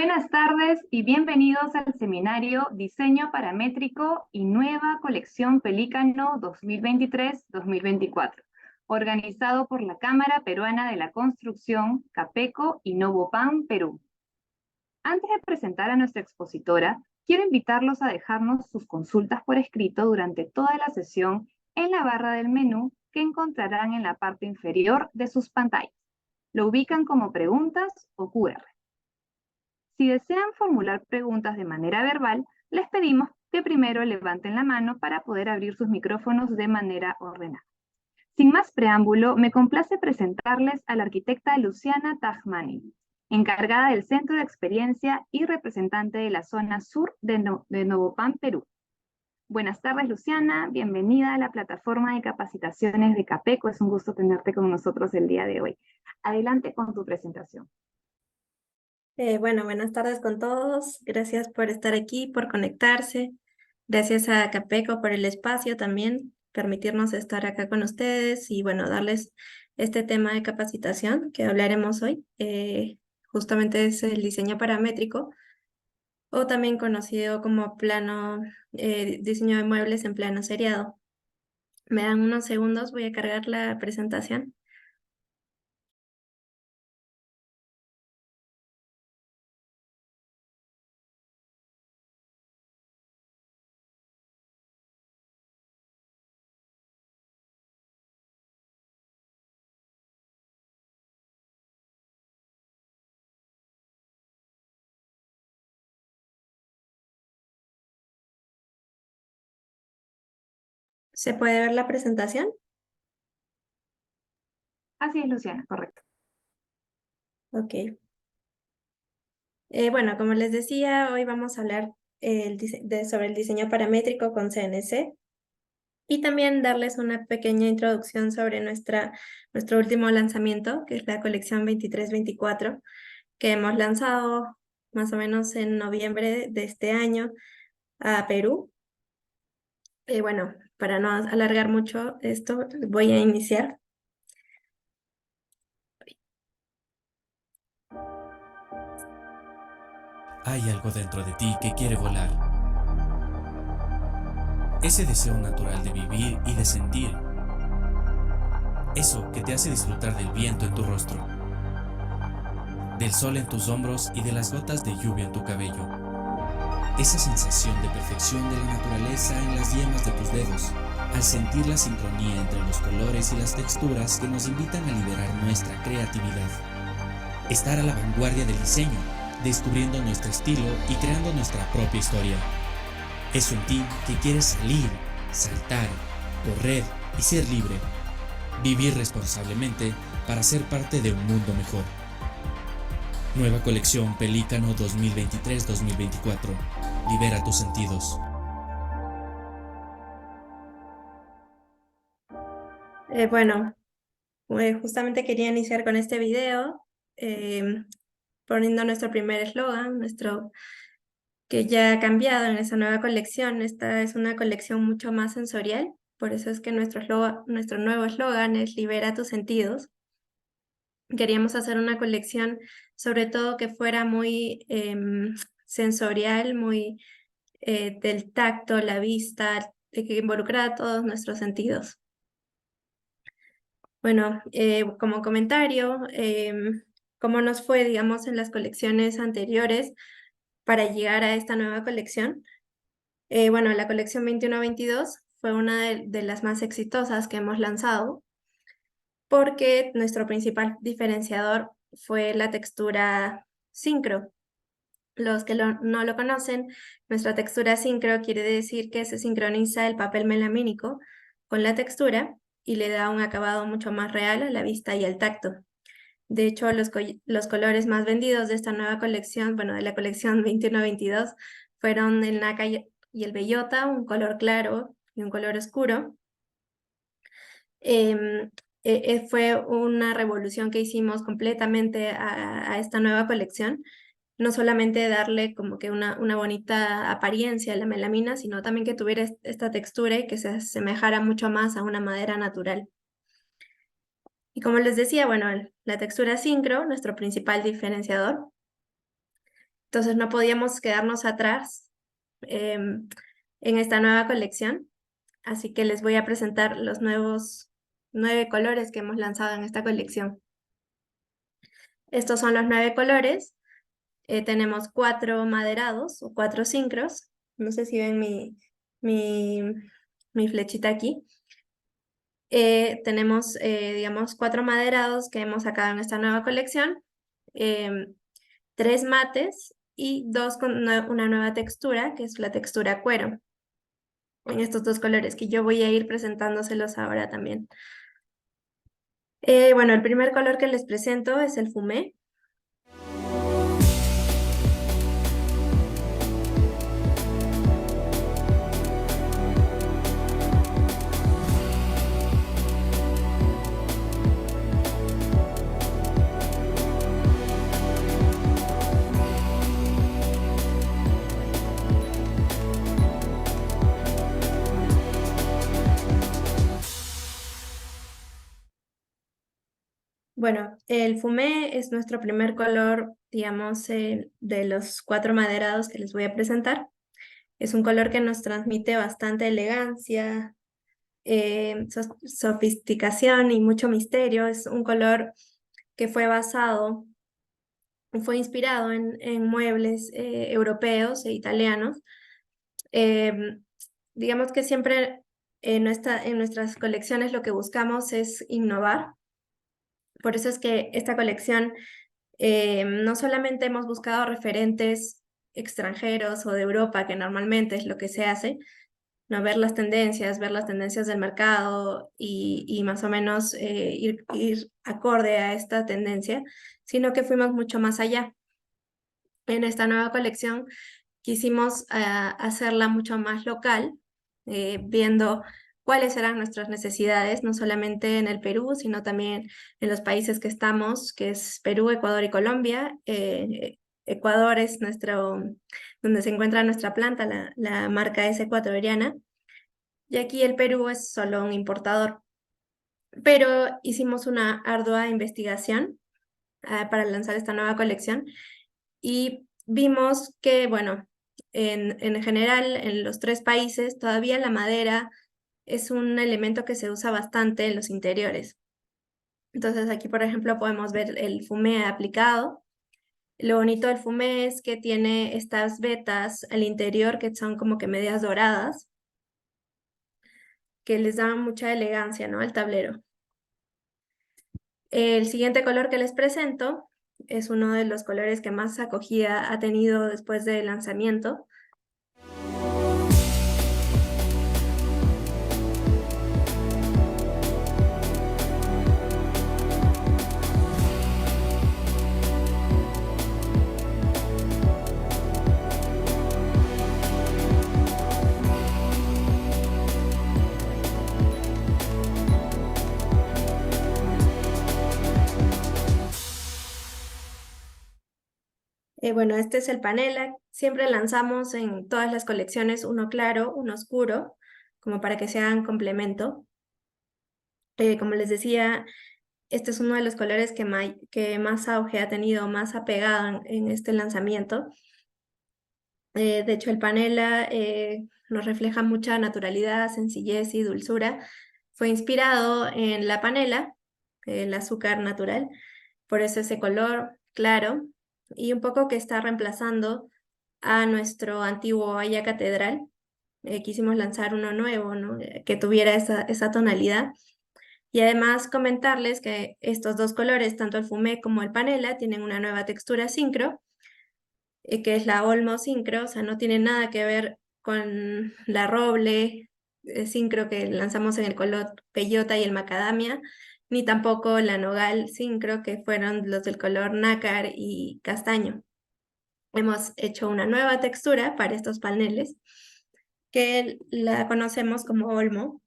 Buenas tardes y bienvenidos al seminario Diseño Paramétrico y Nueva Colección Pelícano 2023-2024, organizado por la Cámara Peruana de la Construcción, CAPECO y Novopan, Perú. Antes de presentar a nuestra expositora, quiero invitarlos a dejarnos sus consultas por escrito durante toda la sesión en la barra del menú que encontrarán en la parte inferior de sus pantallas. Lo ubican como preguntas o QR. Si desean formular preguntas de manera verbal, les pedimos que primero levanten la mano para poder abrir sus micrófonos de manera ordenada. Sin más preámbulo, me complace presentarles a la arquitecta Luciana Tajmani, encargada del Centro de Experiencia y representante de la zona sur de Novopan, Perú. Buenas tardes, Luciana. Bienvenida a la plataforma de capacitaciones de CAPECO. Es un gusto tenerte con nosotros el día de hoy. Adelante con tu presentación. Buenas tardes con todos. Gracias por estar aquí, por conectarse. Gracias a Capeco por el espacio también, permitirnos estar acá con ustedes y darles este tema de capacitación que hablaremos hoy. Justamente es el diseño paramétrico o también conocido como diseño de muebles en plano seriado. Me dan unos segundos, voy a cargar la presentación. ¿Se puede ver la presentación? Así es, Luciana, correcto. Ok. Como les decía, hoy vamos a hablar sobre el diseño paramétrico con CNC y también darles una pequeña introducción sobre nuestro último lanzamiento, que es la colección 23-24, que hemos lanzado más o menos en noviembre de este año a Perú. Para no alargar mucho esto, voy a iniciar. Hay algo dentro de ti que quiere volar. Ese deseo natural de vivir y de sentir. Eso que te hace disfrutar del viento en tu rostro, del sol en tus hombros y de las gotas de lluvia en tu cabello. Esa sensación de perfección de la naturaleza en las yemas de tus dedos, al sentir la sincronía entre los colores y las texturas que nos invitan a liberar nuestra creatividad. Estar a la vanguardia del diseño, descubriendo nuestro estilo y creando nuestra propia historia. Eso en ti que quieres salir, saltar, correr y ser libre. Vivir responsablemente para ser parte de un mundo mejor. Nueva colección Pelícano 2023-2024. Libera tus sentidos. Justamente quería iniciar con este video poniendo nuestro primer eslogan, que ya ha cambiado en esa nueva colección. Esta es una colección mucho más sensorial, por eso es que nuestro nuevo eslogan es Libera tus sentidos. Queríamos hacer una colección sobre todo que fuera muy sensorial, muy del tacto, la vista, que involucrara todos nuestros sentidos. Como comentario, ¿cómo nos fue, digamos, en las colecciones anteriores para llegar a esta nueva colección? La colección 21-22 fue una de las más exitosas que hemos lanzado porque nuestro principal diferenciador fue la textura sincro. Los que no lo conocen, nuestra textura sincro quiere decir que se sincroniza el papel melamínico con la textura y le da un acabado mucho más real a la vista y al tacto. De hecho, los colores más vendidos de esta nueva colección, de la colección 21-22, fueron el nácar y el bellota, un color claro y un color oscuro. Fue una revolución que hicimos completamente a esta nueva colección. No solamente darle como que una bonita apariencia a la melamina, sino también que tuviera esta textura y que se asemejara mucho más a una madera natural. Y como les decía, la textura sincro, nuestro principal diferenciador. Entonces no podíamos quedarnos atrás en esta nueva colección. Así que les voy a presentar los nuevos 9 colores que hemos lanzado en esta colección. Estos son los 9 colores. Tenemos 4 maderados o 4 sincros. No sé si ven mi flechita aquí. Tenemos, digamos, 4 maderados que hemos sacado en esta nueva colección. 3 mates y 2 con una nueva textura, que es la textura cuero. En estos 2 colores que yo voy a ir presentándoselos ahora también. Bueno, el primer color que les presento es el fumé. Bueno, el fumé es nuestro primer color, digamos, de los 4 maderados que les voy a presentar. Es un color que nos transmite bastante elegancia, sofisticación y mucho misterio. Es un color que fue inspirado en muebles europeos e italianos. Digamos que siempre en nuestras colecciones lo que buscamos es innovar. Por eso es que esta colección no solamente hemos buscado referentes extranjeros o de Europa, que normalmente es lo que se hace, no ver las tendencias del mercado y más o menos ir acorde a esta tendencia, sino que fuimos mucho más allá. En esta nueva colección quisimos hacerla mucho más local, viendo cuáles eran nuestras necesidades, no solamente en el Perú, sino también en los países que estamos, que es Perú, Ecuador y Colombia. Ecuador es donde se encuentra nuestra planta, la marca es ecuatoriana, y aquí el Perú es solo un importador. Pero hicimos una ardua investigación para lanzar esta nueva colección y vimos que, bueno, en general, en los 3 países, todavía la madera es un elemento que se usa bastante en los interiores. Entonces aquí, por ejemplo, podemos ver el fumé aplicado. Lo bonito del fumé es que tiene estas vetas al interior que son como que medias doradas, que les dan mucha elegancia, ¿no?, al tablero. El siguiente color que les presento es uno de los colores que más acogida ha tenido después del lanzamiento. Bueno, este es el panela. Siempre lanzamos en todas las colecciones uno claro, uno oscuro, como para que sean complemento. Como les decía, este es uno de los colores que más auge ha tenido, más ha pegado en este lanzamiento. De hecho, el panela nos refleja mucha naturalidad, sencillez y dulzura. Fue inspirado en la panela, el azúcar natural, por eso ese color claro, y un poco que está reemplazando a nuestro antiguo Haya Catedral. Quisimos lanzar uno nuevo, ¿no?, que tuviera esa tonalidad. Y además comentarles que estos 2 colores, tanto el fumé como el panela, tienen una nueva textura sincro, que es la Olmo Sincro, o sea, no tiene nada que ver con la roble sincro que lanzamos en el color peyota y el macadamia, ni tampoco la nogal sincro, que fueron los del color nácar y castaño. Hemos hecho una nueva textura para estos paneles, que la conocemos como Olmo.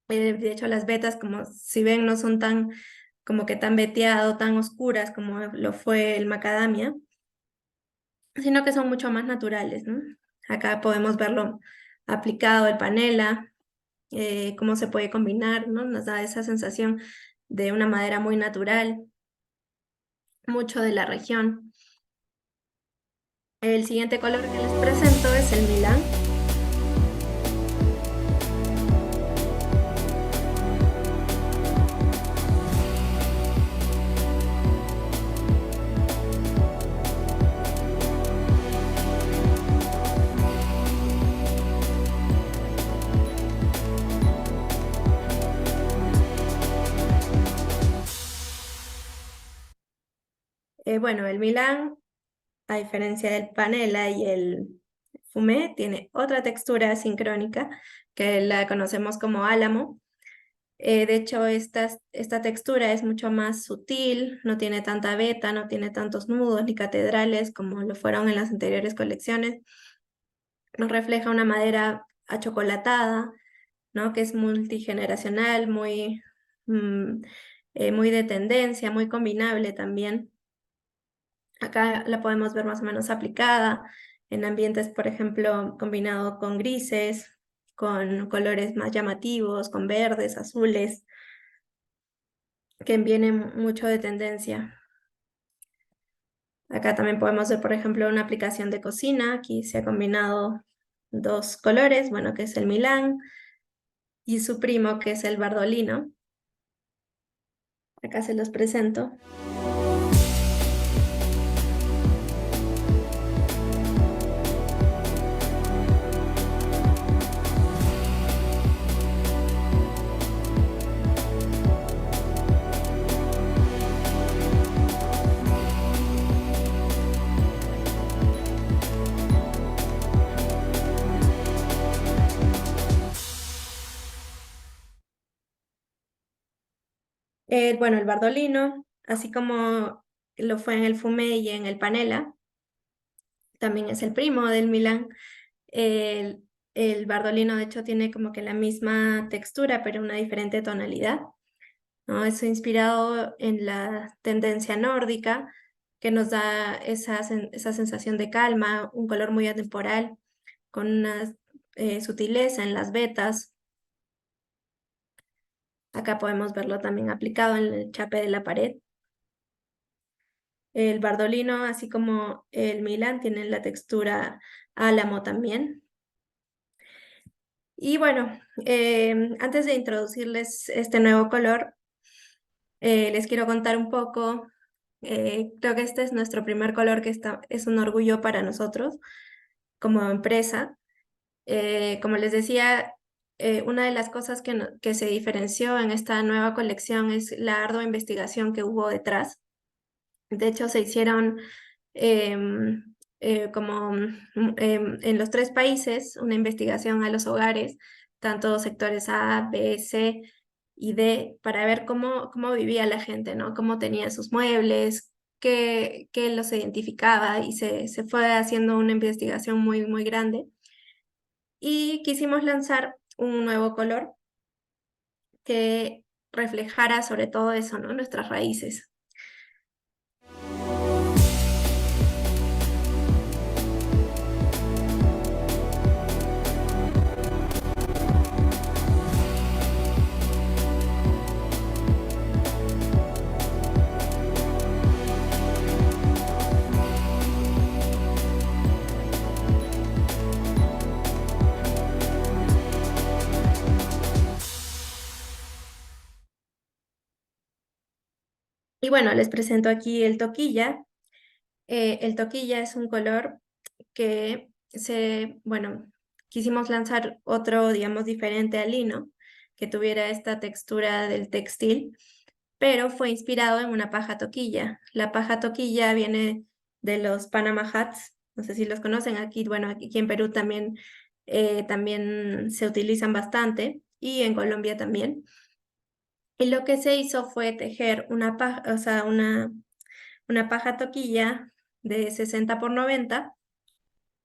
De hecho, las vetas, como si ven, no son como que tan veteado, tan oscuras como lo fue el macadamia, sino que son mucho más naturales, ¿no? Acá podemos verlo aplicado el panela, cómo se puede combinar, ¿no? Nos da esa sensación de una madera muy natural, mucho de la región. El siguiente color que les presento es el Milán. Bueno, el Milán, a diferencia del panela y el fumé, tiene otra textura sincrónica que la conocemos como álamo. De hecho, esta textura es mucho más sutil, no tiene tanta veta, no tiene tantos nudos ni catedrales como lo fueron en las anteriores colecciones. Nos refleja una madera achocolatada, ¿no? Que es multigeneracional, mm, muy de tendencia, muy combinable también. Acá la podemos ver más o menos aplicada en ambientes, por ejemplo, combinado con grises, con colores más llamativos, con verdes, azules, que vienen mucho de tendencia. Acá también podemos ver, por ejemplo, una aplicación de cocina. Aquí se ha combinado dos colores, bueno, que es el Milán y su primo, que es el Bardolino. Acá se los presento. Bueno, el Bardolino, así como lo fue en el Fumé y en el Panela, también es el primo del Milán. El, el Bardolino, de hecho, tiene como que la misma textura, pero una diferente tonalidad, ¿no? Es inspirado en la tendencia nórdica, que nos da esa sensación de calma, un color muy atemporal, con una sutileza en las vetas. Acá podemos verlo también aplicado en el chape de la pared. El Bardolino, así como el Milán, tienen la textura álamo también. Y bueno, antes de introducirles este nuevo color, les quiero contar un poco. Creo que este es nuestro primer color, que es un orgullo para nosotros como empresa. Como les decía, una de las cosas que se diferenció en esta nueva colección es la ardua investigación que hubo detrás. De hecho, se hicieron en los 3 países una investigación a los hogares, tanto sectores A, B, C y D, para ver cómo vivía la gente, ¿no? Cómo tenía sus muebles, qué los identificaba, y se fue haciendo una investigación muy, muy grande. Y quisimos lanzar un nuevo color que reflejara sobre todo eso, ¿no? Nuestras raíces. Y bueno, les presento aquí el toquilla. El toquilla es un color que bueno, quisimos lanzar otro, digamos, diferente al lino, que tuviera esta textura del textil, pero fue inspirado en una paja toquilla. La paja toquilla viene de los Panama Hats, no sé si los conocen. Aquí, bueno, aquí en Perú también se utilizan bastante, y en Colombia también. Y lo que se hizo fue tejer una paja, o sea, una paja toquilla de 60 por 90,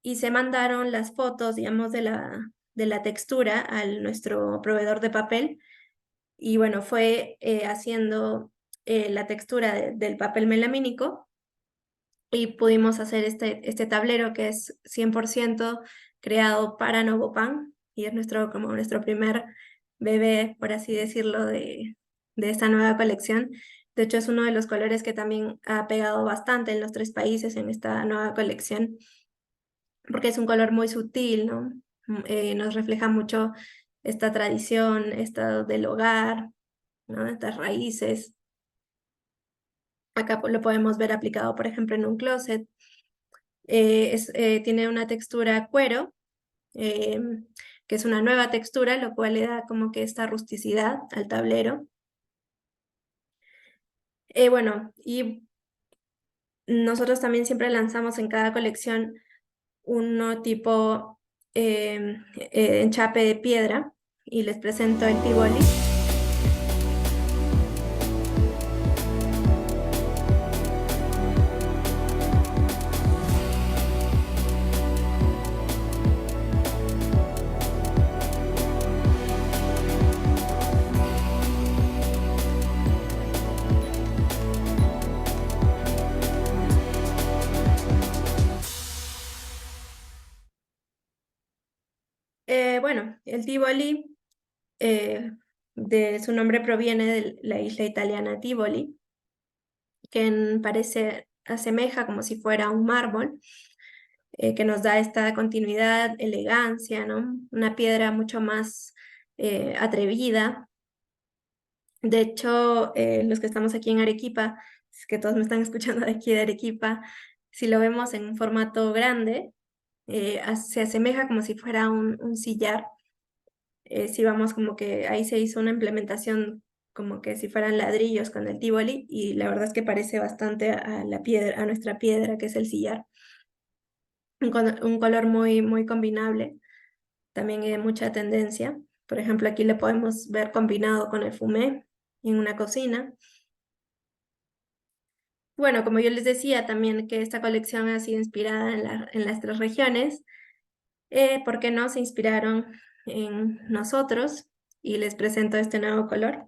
y se mandaron las fotos, digamos, de la textura a nuestro proveedor de papel. Y bueno, fue haciendo la textura del papel melamínico, y pudimos hacer este tablero, que es 100% creado para Novopan, y es como nuestro primer bebé, por así decirlo, de esta nueva colección. De hecho, es uno de los colores que también ha pegado bastante en los 3 países en esta nueva colección. porque es un color muy sutil, ¿no? Nos refleja mucho esta tradición, esta del hogar, ¿no? Estas raíces. Acá lo podemos ver aplicado, por ejemplo, en un closet. Tiene una textura cuero, que es una nueva textura, lo cual le da como que esta rusticidad al tablero. Bueno, y nosotros también siempre lanzamos en cada colección uno tipo enchape de piedra, y les presento el Tivoli. Bueno, el Tivoli, de su nombre proviene de la isla italiana Tivoli, que asemeja como si fuera un mármol, que nos da esta continuidad, elegancia, ¿no? Una piedra mucho más atrevida. De hecho, los que estamos aquí en Arequipa, es que todos me están escuchando de aquí de Arequipa, si lo vemos en un formato grande, se asemeja como si fuera un sillar. Si vamos como que ahí se hizo una implementación como que si fueran ladrillos con el Tivoli, y la verdad es que parece bastante a la piedra, a nuestra piedra, que es el sillar. Un color muy, muy combinable, también hay mucha tendencia. Por ejemplo, aquí le podemos ver combinado con el fumé en una cocina. Bueno, como yo les decía también que esta colección ha sido inspirada en las 3 regiones, ¿por qué no se inspiraron en nosotros? Y les presento este nuevo color.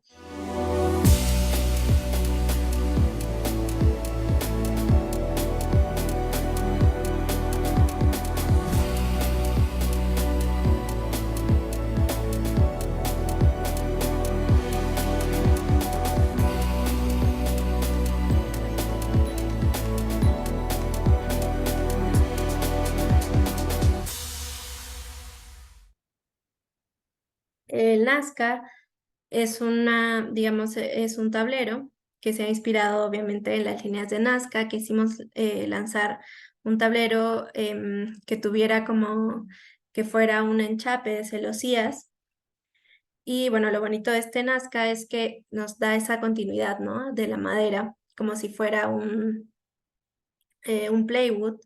El Nazca es digamos, es un tablero que se ha inspirado obviamente en las líneas de Nazca. Quisimos lanzar un tablero que tuviera como que fuera un enchape de celosías. Y bueno, lo bonito de este Nazca es que nos da esa continuidad, ¿no? De la madera, como si fuera un plywood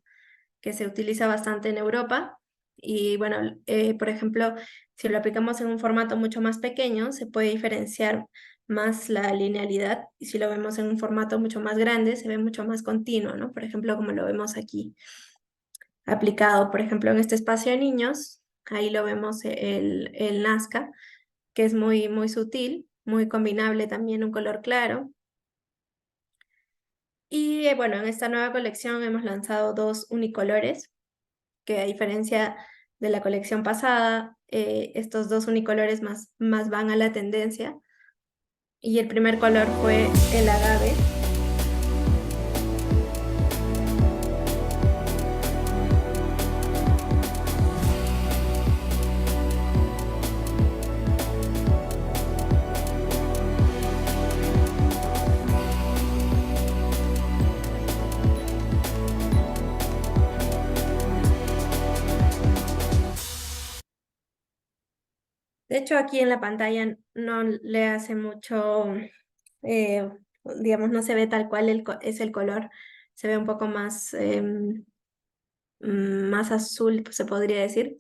que se utiliza bastante en Europa. Y bueno, por ejemplo, si lo aplicamos en un formato mucho más pequeño, se puede diferenciar más la linealidad, y si lo vemos en un formato mucho más grande, se ve mucho más continuo, ¿no? Por ejemplo, como lo vemos aquí aplicado, por ejemplo, en este espacio de niños, ahí lo vemos el Nazca, que es muy, muy sutil, muy combinable también, un color claro. Y bueno, en esta nueva colección hemos lanzado 2 unicolores, que a diferencia de la colección pasada, estos 2 unicolores más van a la tendencia. Y el primer color fue el agave. De hecho, aquí en la pantalla no le hace mucho, digamos, no se ve tal cual es el color, se ve un poco más, más azul, se podría decir.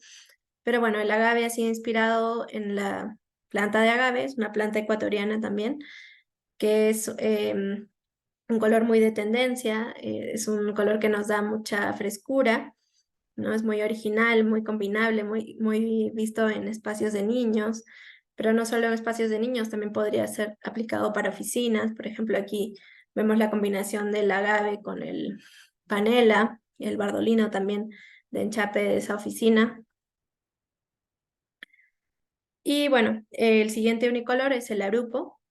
Pero bueno, el agave ha sido inspirado en la planta de agave, es una planta ecuatoriana también, que es un color muy de tendencia, es un color que nos da mucha frescura, ¿no? Es muy original, muy combinable, muy, muy visto en espacios de niños, pero no solo en espacios de niños, también podría ser aplicado para oficinas. Por ejemplo, aquí vemos la combinación del agave con el panela, el bardolino también de enchape de esa oficina. Y bueno, el siguiente unicolor es el arupo.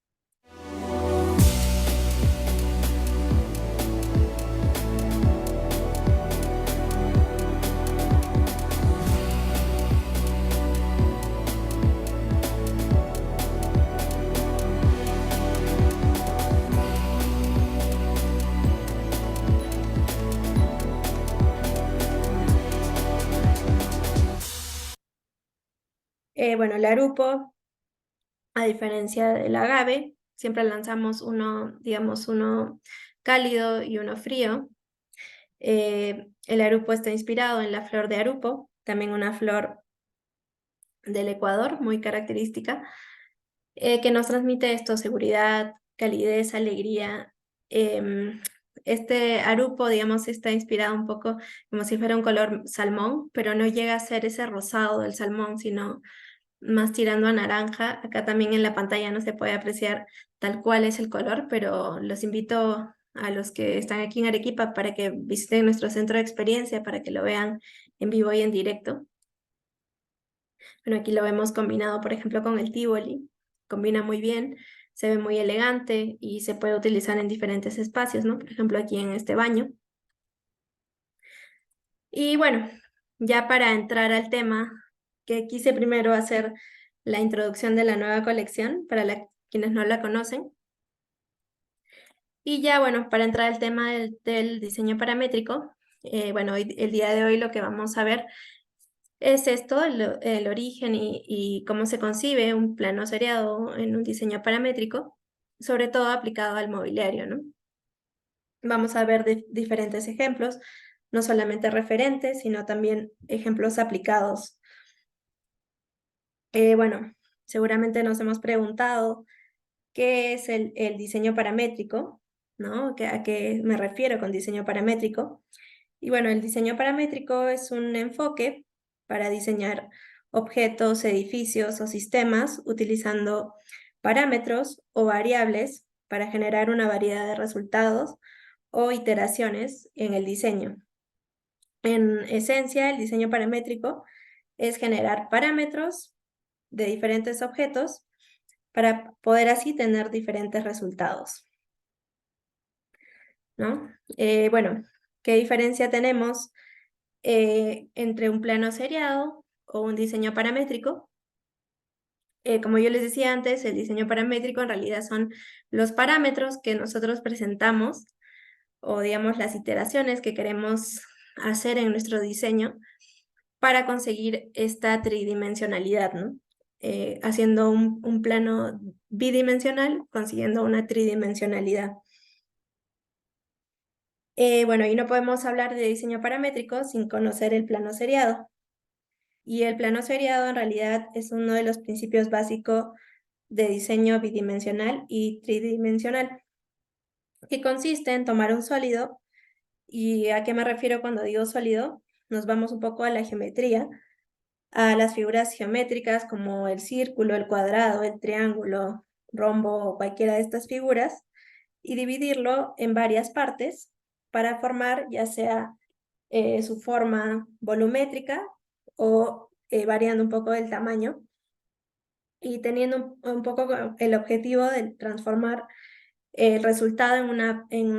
Bueno, el arupo, a diferencia del agave, siempre lanzamos uno, digamos, uno cálido y uno frío. El arupo está inspirado en la flor de arupo, también una flor del Ecuador, muy característica, que nos transmite esto, seguridad, calidez, alegría. Este arupo, digamos, está inspirado un poco como si fuera un color salmón, pero no llega a ser ese rosado del salmón, sino más tirando a naranja. Acá también en la pantalla no se puede apreciar tal cual es el color, pero los invito a los que están aquí en Arequipa para que visiten nuestro centro de experiencia, para que lo vean en vivo y en directo. Bueno, aquí lo vemos combinado, por ejemplo, con el Tivoli. Combina muy bien, se ve muy elegante y se puede utilizar en diferentes espacios, ¿no? Por ejemplo, aquí en este baño. Y bueno, ya para entrar al tema, que quise primero hacer la introducción de la nueva colección para quienes no la conocen. Y ya, bueno, para entrar al tema del diseño paramétrico, bueno, el día de hoy lo que vamos a ver es esto, el origen y cómo se concibe un plano seriado en un diseño paramétrico, sobre todo aplicado al mobiliario, ¿no? Vamos a ver diferentes ejemplos, no solamente referentes, sino también ejemplos aplicados. Bueno, seguramente nos hemos preguntado qué es el diseño paramétrico, ¿no? ¿A qué me refiero con diseño paramétrico? Y bueno, el diseño paramétrico es un enfoque para diseñar objetos, edificios o sistemas utilizando parámetros o variables para generar una variedad de resultados o iteraciones en el diseño. En esencia, el diseño paramétrico es generar parámetros de diferentes objetos para poder así tener diferentes resultados, ¿no? Bueno, ¿qué diferencia tenemos entre un plano seriado o un diseño paramétrico? Como yo les decía antes, el diseño paramétrico en realidad son los parámetros que nosotros presentamos o digamos las iteraciones que queremos hacer en nuestro diseño para conseguir esta tridimensionalidad, ¿no? Haciendo un plano bidimensional, consiguiendo una tridimensionalidad. Bueno, y no podemos hablar de diseño paramétrico sin conocer el plano seriado. Y el plano seriado en realidad es uno de los principios básicos de diseño bidimensional y tridimensional, que consiste en tomar un sólido. ¿Y a qué me refiero cuando digo sólido? Nos vamos un poco a la geometría, a las figuras geométricas como el círculo, el cuadrado, el triángulo, rombo o cualquiera de estas figuras, y dividirlo en varias partes para formar ya sea su forma volumétrica o variando un poco el tamaño y teniendo un poco el objetivo de transformar el resultado en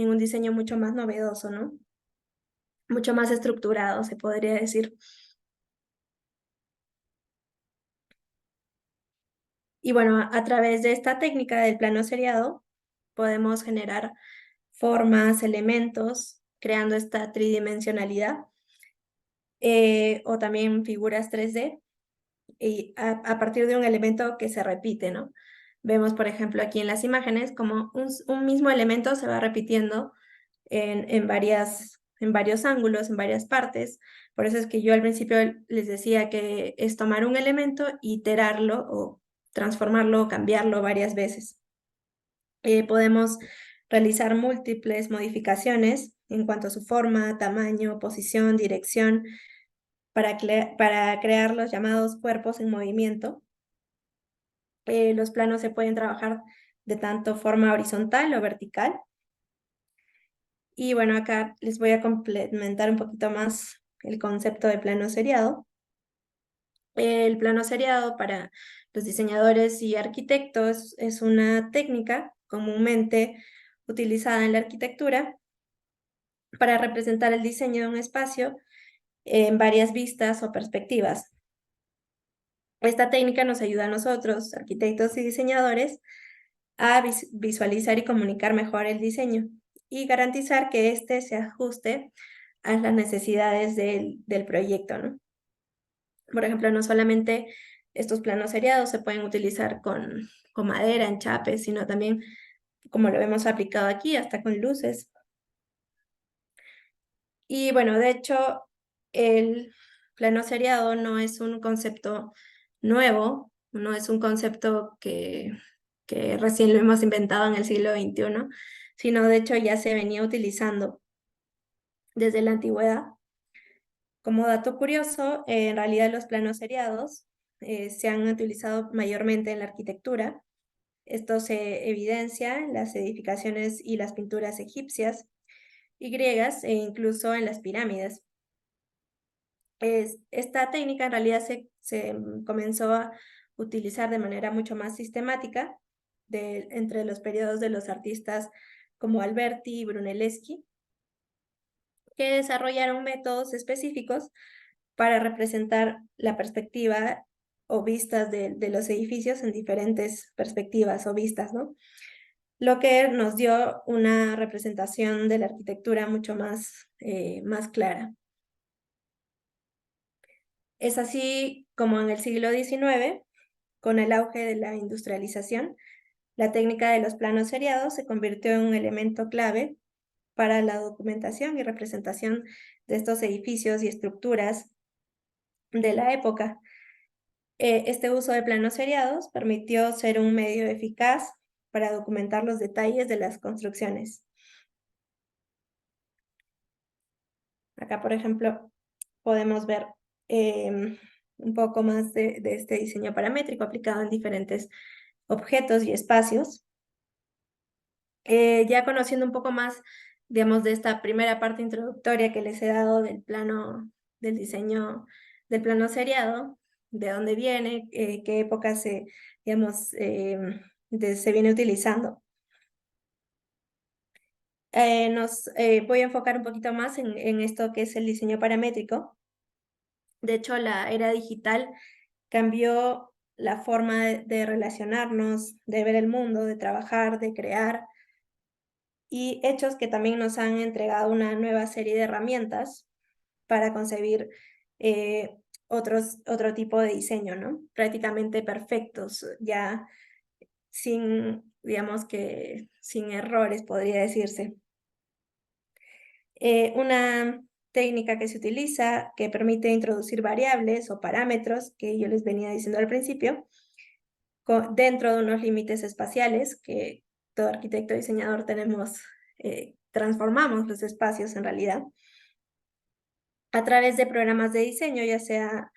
un diseño mucho más novedoso, ¿no? Mucho más estructurado, se podría decir. Y bueno, a través de esta técnica del plano seriado, podemos generar formas, elementos, creando esta tridimensionalidad, o también figuras 3D, y a partir de un elemento que se repite, ¿no? Vemos, por ejemplo, aquí en las imágenes como un mismo elemento se va repitiendo en varios ángulos, en varias partes. Por eso es que yo al principio les decía que es tomar un elemento, iterarlo o transformarlo o cambiarlo varias veces. Podemos realizar múltiples modificaciones en cuanto a su forma, tamaño, posición, dirección, para crear los llamados cuerpos en movimiento. Los planos se pueden trabajar de tanto forma horizontal o vertical. Y bueno, acá les voy a complementar un poquito más el concepto de plano seriado. El plano seriado para los diseñadores y arquitectos es una técnica comúnmente utilizada en la arquitectura para representar el diseño de un espacio en varias vistas o perspectivas. Esta técnica nos ayuda a nosotros, arquitectos y diseñadores, a visualizar y comunicar mejor el diseño y garantizar que éste se ajuste a las necesidades del proyecto, ¿no? Por ejemplo, no solamente estos planos seriados se pueden utilizar con madera, enchapes, sino también, como lo hemos aplicado aquí, hasta con luces. Y bueno, de hecho, el plano seriado no es un concepto nuevo, no es un concepto que recién lo hemos inventado en el siglo XXI, sino de hecho ya se venía utilizando desde la antigüedad. Como dato curioso, en realidad los planos seriados se han utilizado mayormente en la arquitectura. Esto se evidencia en las edificaciones y las pinturas egipcias y griegas e incluso en las pirámides. Esta técnica en realidad se comenzó a utilizar de manera mucho más sistemática entre los periodos de los artistas como Alberti y Brunelleschi, que desarrollaron métodos específicos para representar la perspectiva o vistas de los edificios en diferentes perspectivas o vistas, ¿no? Lo que nos dio una representación de la arquitectura mucho más clara. Es así como en el siglo XIX, con el auge de la industrialización, la técnica de los planos seriados se convirtió en un elemento clave para la documentación y representación de estos edificios y estructuras de la época. Este uso de planos seriados permitió ser un medio eficaz para documentar los detalles de las construcciones. Acá, por ejemplo, podemos ver un poco más de este diseño paramétrico aplicado en diferentes objetos y espacios. Ya conociendo un poco más, digamos, de esta primera parte introductoria que les he dado del diseño del plano seriado, de dónde viene, qué época digamos, se viene utilizando. Voy a enfocar un poquito más en esto que es el diseño paramétrico. De hecho, la era digital cambió la forma de relacionarnos, de ver el mundo, de trabajar, de crear, y hechos que también nos han entregado una nueva serie de herramientas para concebir otro tipo de diseño, ¿no? Prácticamente perfectos, ya digamos que sin errores, podría decirse. Una técnica que se utiliza que permite introducir variables o parámetros, que yo les venía diciendo al principio, dentro de unos límites espaciales que todo arquitecto y diseñador transformamos los espacios en realidad, a través de programas de diseño, ya sea,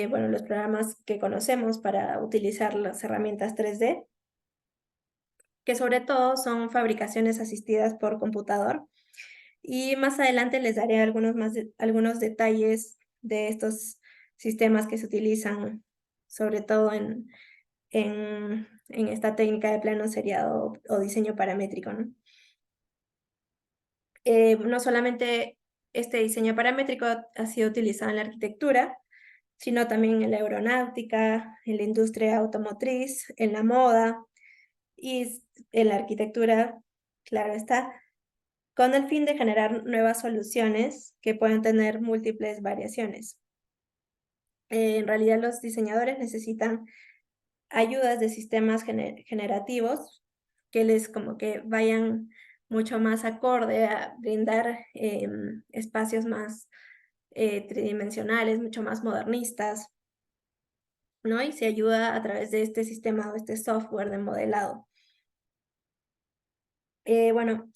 bueno, los programas que conocemos para utilizar las herramientas 3D, que sobre todo son fabricaciones asistidas por computador. Y más adelante les daré algunos detalles de estos sistemas que se utilizan, sobre todo en esta técnica de plano seriado o diseño paramétrico, ¿no? No solamente este diseño paramétrico ha sido utilizado en la arquitectura, sino también en la aeronáutica, en la industria automotriz, en la moda y en la arquitectura, claro está, con el fin de generar nuevas soluciones que puedan tener múltiples variaciones. En realidad los diseñadores necesitan ayudas de sistemas generativos que les como que vayan mucho más acorde a brindar espacios más tridimensionales, mucho más modernistas, ¿no? Y se ayuda a través de este sistema o este software de modelado. Bueno,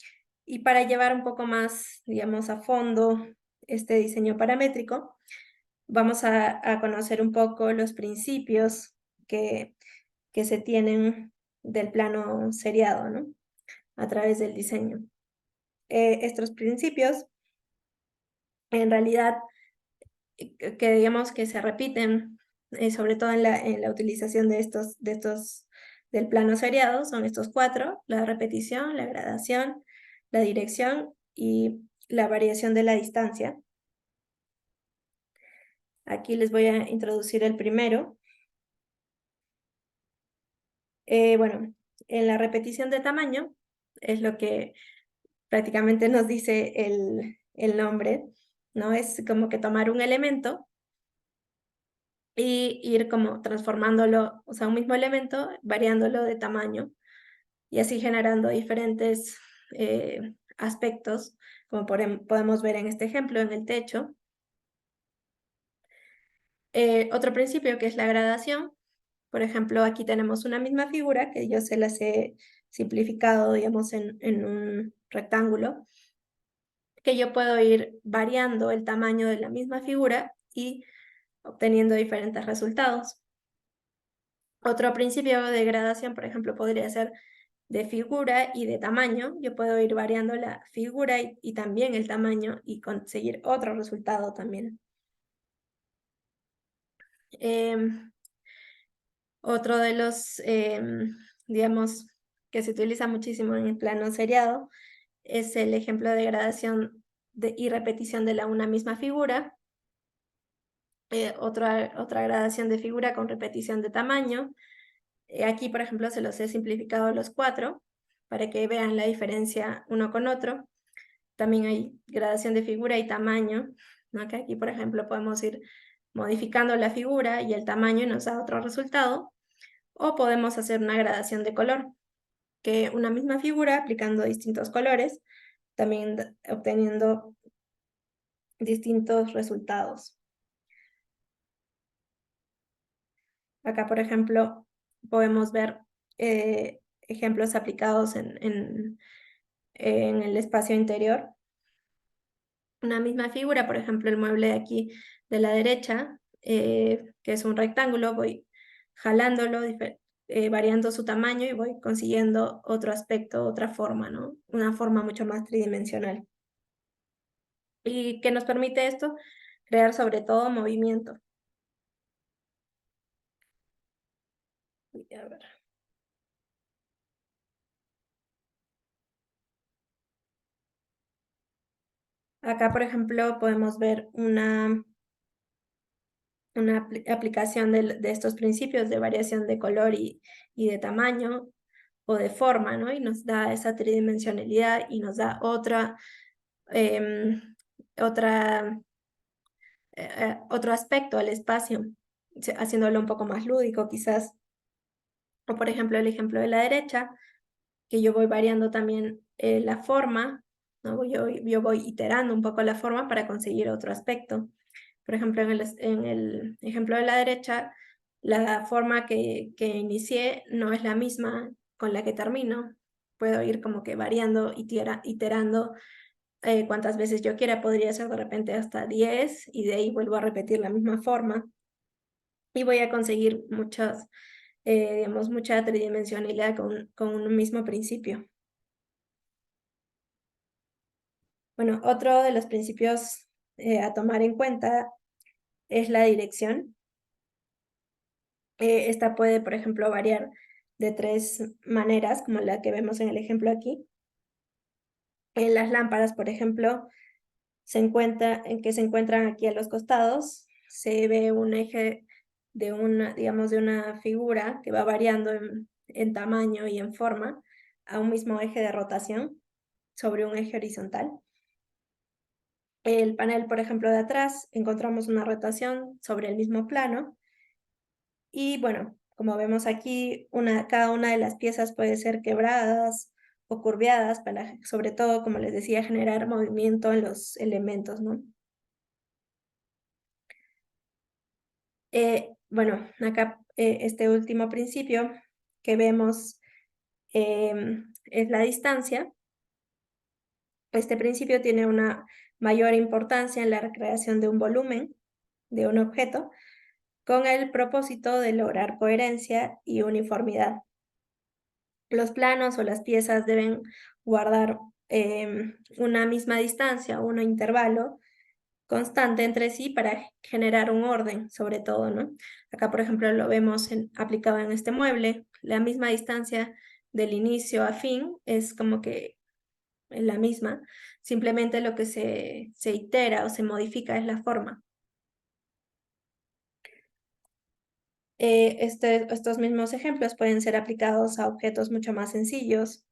y para llevar un poco más, digamos, a fondo este diseño paramétrico, vamos a conocer un poco los principios que se tienen del plano seriado, ¿no? A través del diseño. Estos principios, en realidad, que digamos que se repiten, sobre todo en la utilización del plano seriado, son estos 4: la repetición, la gradación, la dirección y la variación de la distancia. Aquí les voy a introducir el primero. Bueno, en la repetición de tamaño es lo que prácticamente nos dice el nombre, ¿no? Es como que tomar un elemento y ir como transformándolo, o sea, un mismo elemento, variándolo de tamaño y así generando diferentes aspectos, como podemos ver en este ejemplo, en el techo. Otro principio que es la gradación. Por ejemplo, aquí tenemos una misma figura que yo se las he simplificado, digamos, en un rectángulo, que yo puedo ir variando el tamaño de la misma figura y obteniendo diferentes resultados. Otro principio de gradación, por ejemplo, podría ser de figura y de tamaño. Yo puedo ir variando la figura y también el tamaño y conseguir otro resultado también. Otro de los, digamos, que se utiliza muchísimo en el plano seriado es el ejemplo de gradación y repetición de una misma figura. Otra gradación de figura con repetición de tamaño. Aquí, por ejemplo, se los he simplificado los 4 para que vean la diferencia uno con otro. También hay gradación de figura y tamaño, ¿no? Que aquí, por ejemplo, podemos ir modificando la figura y el tamaño y nos da otro resultado. O podemos hacer una gradación de color, que una misma figura aplicando distintos colores, también obteniendo distintos resultados. Acá, por ejemplo, podemos ver ejemplos aplicados en el espacio interior. Una misma figura, por ejemplo, el mueble de aquí de la derecha, que es un rectángulo, voy jalándolo, variando su tamaño y voy consiguiendo otro aspecto, otra forma, ¿no? Una forma mucho más tridimensional. ¿Y qué nos permite esto? Crear sobre todo movimiento. A ver. Acá, por ejemplo, podemos ver una aplicación de estos principios de variación de color y de tamaño o de forma, ¿no? Y nos da esa tridimensionalidad y nos da otro aspecto al espacio, haciéndolo un poco más lúdico quizás. O por ejemplo, el ejemplo de la derecha, que yo voy variando también la forma, ¿no? Yo voy iterando un poco la forma para conseguir otro aspecto. Por ejemplo, en el ejemplo de la derecha, la forma que inicié no es la misma con la que termino. Puedo ir como que variando, iterando cuantas veces yo quiera. Podría ser de repente hasta 10 y de ahí vuelvo a repetir la misma forma. Y voy a conseguir digamos, mucha tridimensionalidad con un mismo principio. Bueno, otro de los principios a tomar en cuenta es la dirección. Esta puede, por ejemplo, variar de 3 maneras, como la que vemos en el ejemplo aquí. En las lámparas, por ejemplo, se encuentran aquí a los costados, se ve un eje digamos, de una figura que va variando en tamaño y en forma a un mismo eje de rotación sobre un eje horizontal. El panel, por ejemplo, de atrás, encontramos una rotación sobre el mismo plano. Y bueno, como vemos aquí, cada una de las piezas puede ser quebradas o curveadas para, sobre todo, como les decía, generar movimiento en los elementos, ¿no? Bueno, acá este último principio que vemos es la distancia. Este principio tiene una mayor importancia en la recreación de un volumen, de un objeto, con el propósito de lograr coherencia y uniformidad. Los planos o las piezas deben guardar una misma distancia, un intervalo constante entre sí para generar un orden, sobre todo, ¿no? Acá, por ejemplo, lo vemos aplicado en este mueble. La misma distancia del inicio a fin es como que la misma. Simplemente lo que se itera o se modifica es la forma. Estos mismos ejemplos pueden ser aplicados a objetos mucho más sencillos.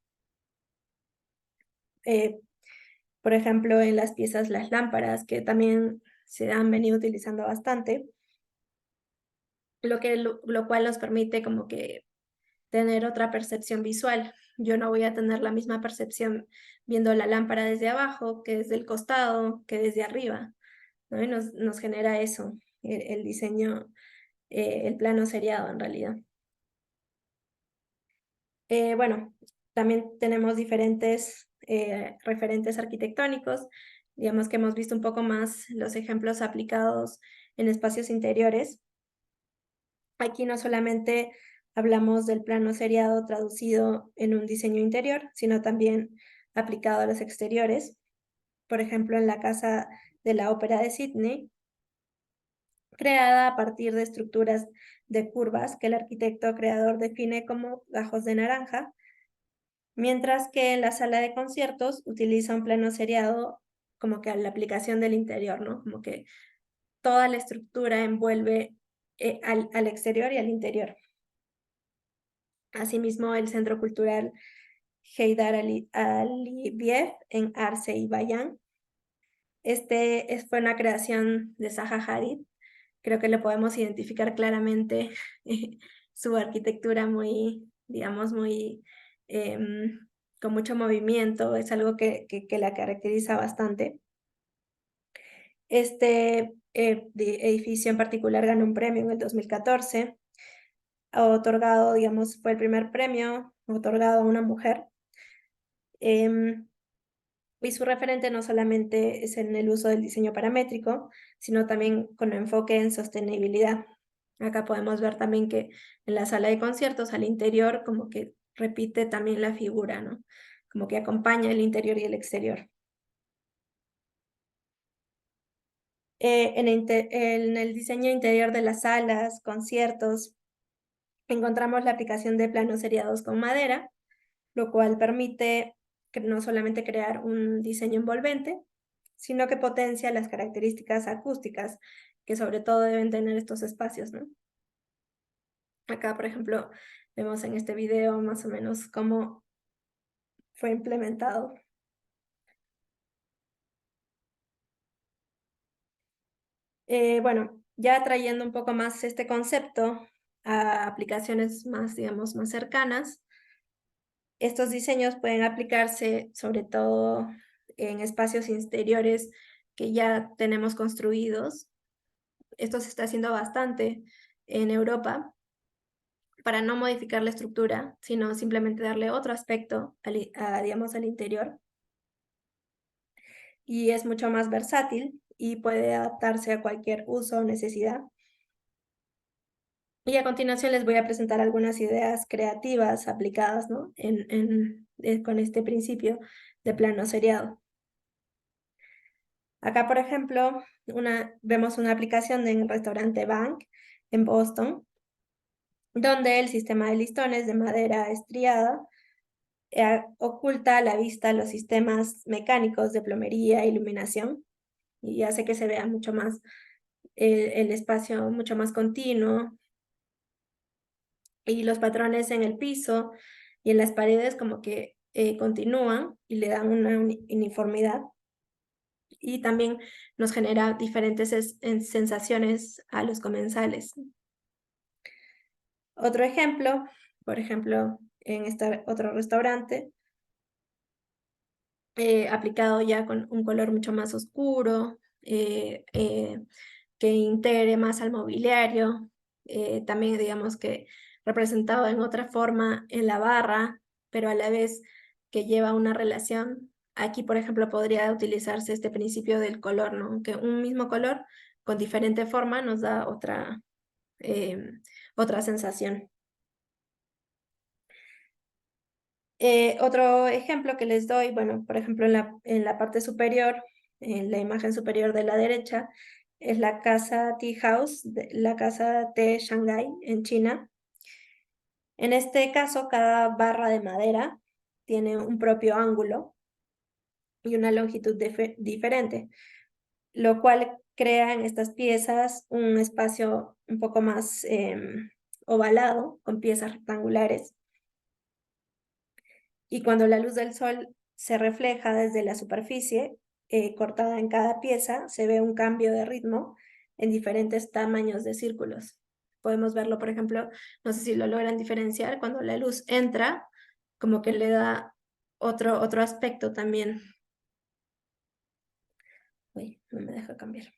Por ejemplo, en las piezas, las lámparas, que también se han venido utilizando bastante. lo cual nos permite como que tener otra percepción visual. Yo no voy a tener la misma percepción viendo la lámpara desde abajo, que desde el costado, que desde arriba, ¿no? Y nos genera eso, el diseño, el plano seriado en realidad. Bueno, también tenemos diferentes referentes arquitectónicos. Digamos que hemos visto un poco más los ejemplos aplicados en espacios interiores. Aquí no solamente hablamos del plano seriado traducido en un diseño interior, sino también aplicado a los exteriores. Por ejemplo, en la Casa de la Ópera de Sydney, creada a partir de estructuras de curvas que el arquitecto creador define como gajos de naranja, mientras que en la sala de conciertos utiliza un plano seriado como que a la aplicación del interior, ¿no? Como que toda la estructura envuelve al exterior y al interior. Asimismo, el Centro Cultural Heydar Aliyev en Azerbaiyán. Fue una creación de Zaha Hadid. Creo que lo podemos identificar claramente, su arquitectura muy, digamos, muy con mucho movimiento, es algo que la caracteriza bastante. Este edificio en particular ganó un premio en el 2014, otorgado, digamos, fue el primer premio otorgado a una mujer. Y su referente no solamente es en el uso del diseño paramétrico, sino también con enfoque en sostenibilidad. Acá podemos ver también que en la sala de conciertos, al interior, como que repite también la figura, ¿no? Como que acompaña el interior y el exterior. En el diseño interior de las salas, conciertos, encontramos la aplicación de planos seriados con madera, lo cual permite no solamente crear un diseño envolvente, sino que potencia las características acústicas que sobre todo deben tener estos espacios, ¿no? Acá, por ejemplo, vemos en este video más o menos cómo fue implementado. Bueno, ya trayendo un poco más este concepto a aplicaciones más, digamos, más cercanas, estos diseños pueden aplicarse sobre todo en espacios interiores que ya tenemos construidos. Esto se está haciendo bastante en Europa para no modificar la estructura, sino simplemente darle otro aspecto digamos, al interior. Y es mucho más versátil y puede adaptarse a cualquier uso o necesidad. Y a continuación les voy a presentar algunas ideas creativas aplicadas, ¿no? Con este principio de plano seriado. Acá, por ejemplo, vemos una aplicación del restaurante Bank en Boston, donde el sistema de listones de madera estriada oculta a la vista los sistemas mecánicos de plomería e iluminación y hace que se vea mucho más el espacio mucho más continuo, y los patrones en el piso y en las paredes como que continúan y le dan una uniformidad, y también nos genera diferentes sensaciones a los comensales. Otro ejemplo, por ejemplo, en este otro restaurante, aplicado ya con un color mucho más oscuro, que integre más al mobiliario, también digamos que representado en otra forma en la barra, pero a la vez que lleva una relación. Aquí, por ejemplo, podría utilizarse este principio del color, ¿no? Que un mismo color con diferente forma nos da otra sensación. Otro ejemplo que les doy, bueno, por ejemplo, en la parte superior, en la imagen superior de la derecha, es la casa Tea House, la casa de Shanghái en China. En este caso, cada barra de madera tiene un propio ángulo y una longitud diferente, lo cual crea en estas piezas un espacio un poco más ovalado, con piezas rectangulares. Y cuando la luz del sol se refleja desde la superficie, cortada en cada pieza, se ve un cambio de ritmo en diferentes tamaños de círculos. Podemos verlo, por ejemplo, no sé si lo logran diferenciar, cuando la luz entra, como que le da otro aspecto también. Uy, no me deja cambiar.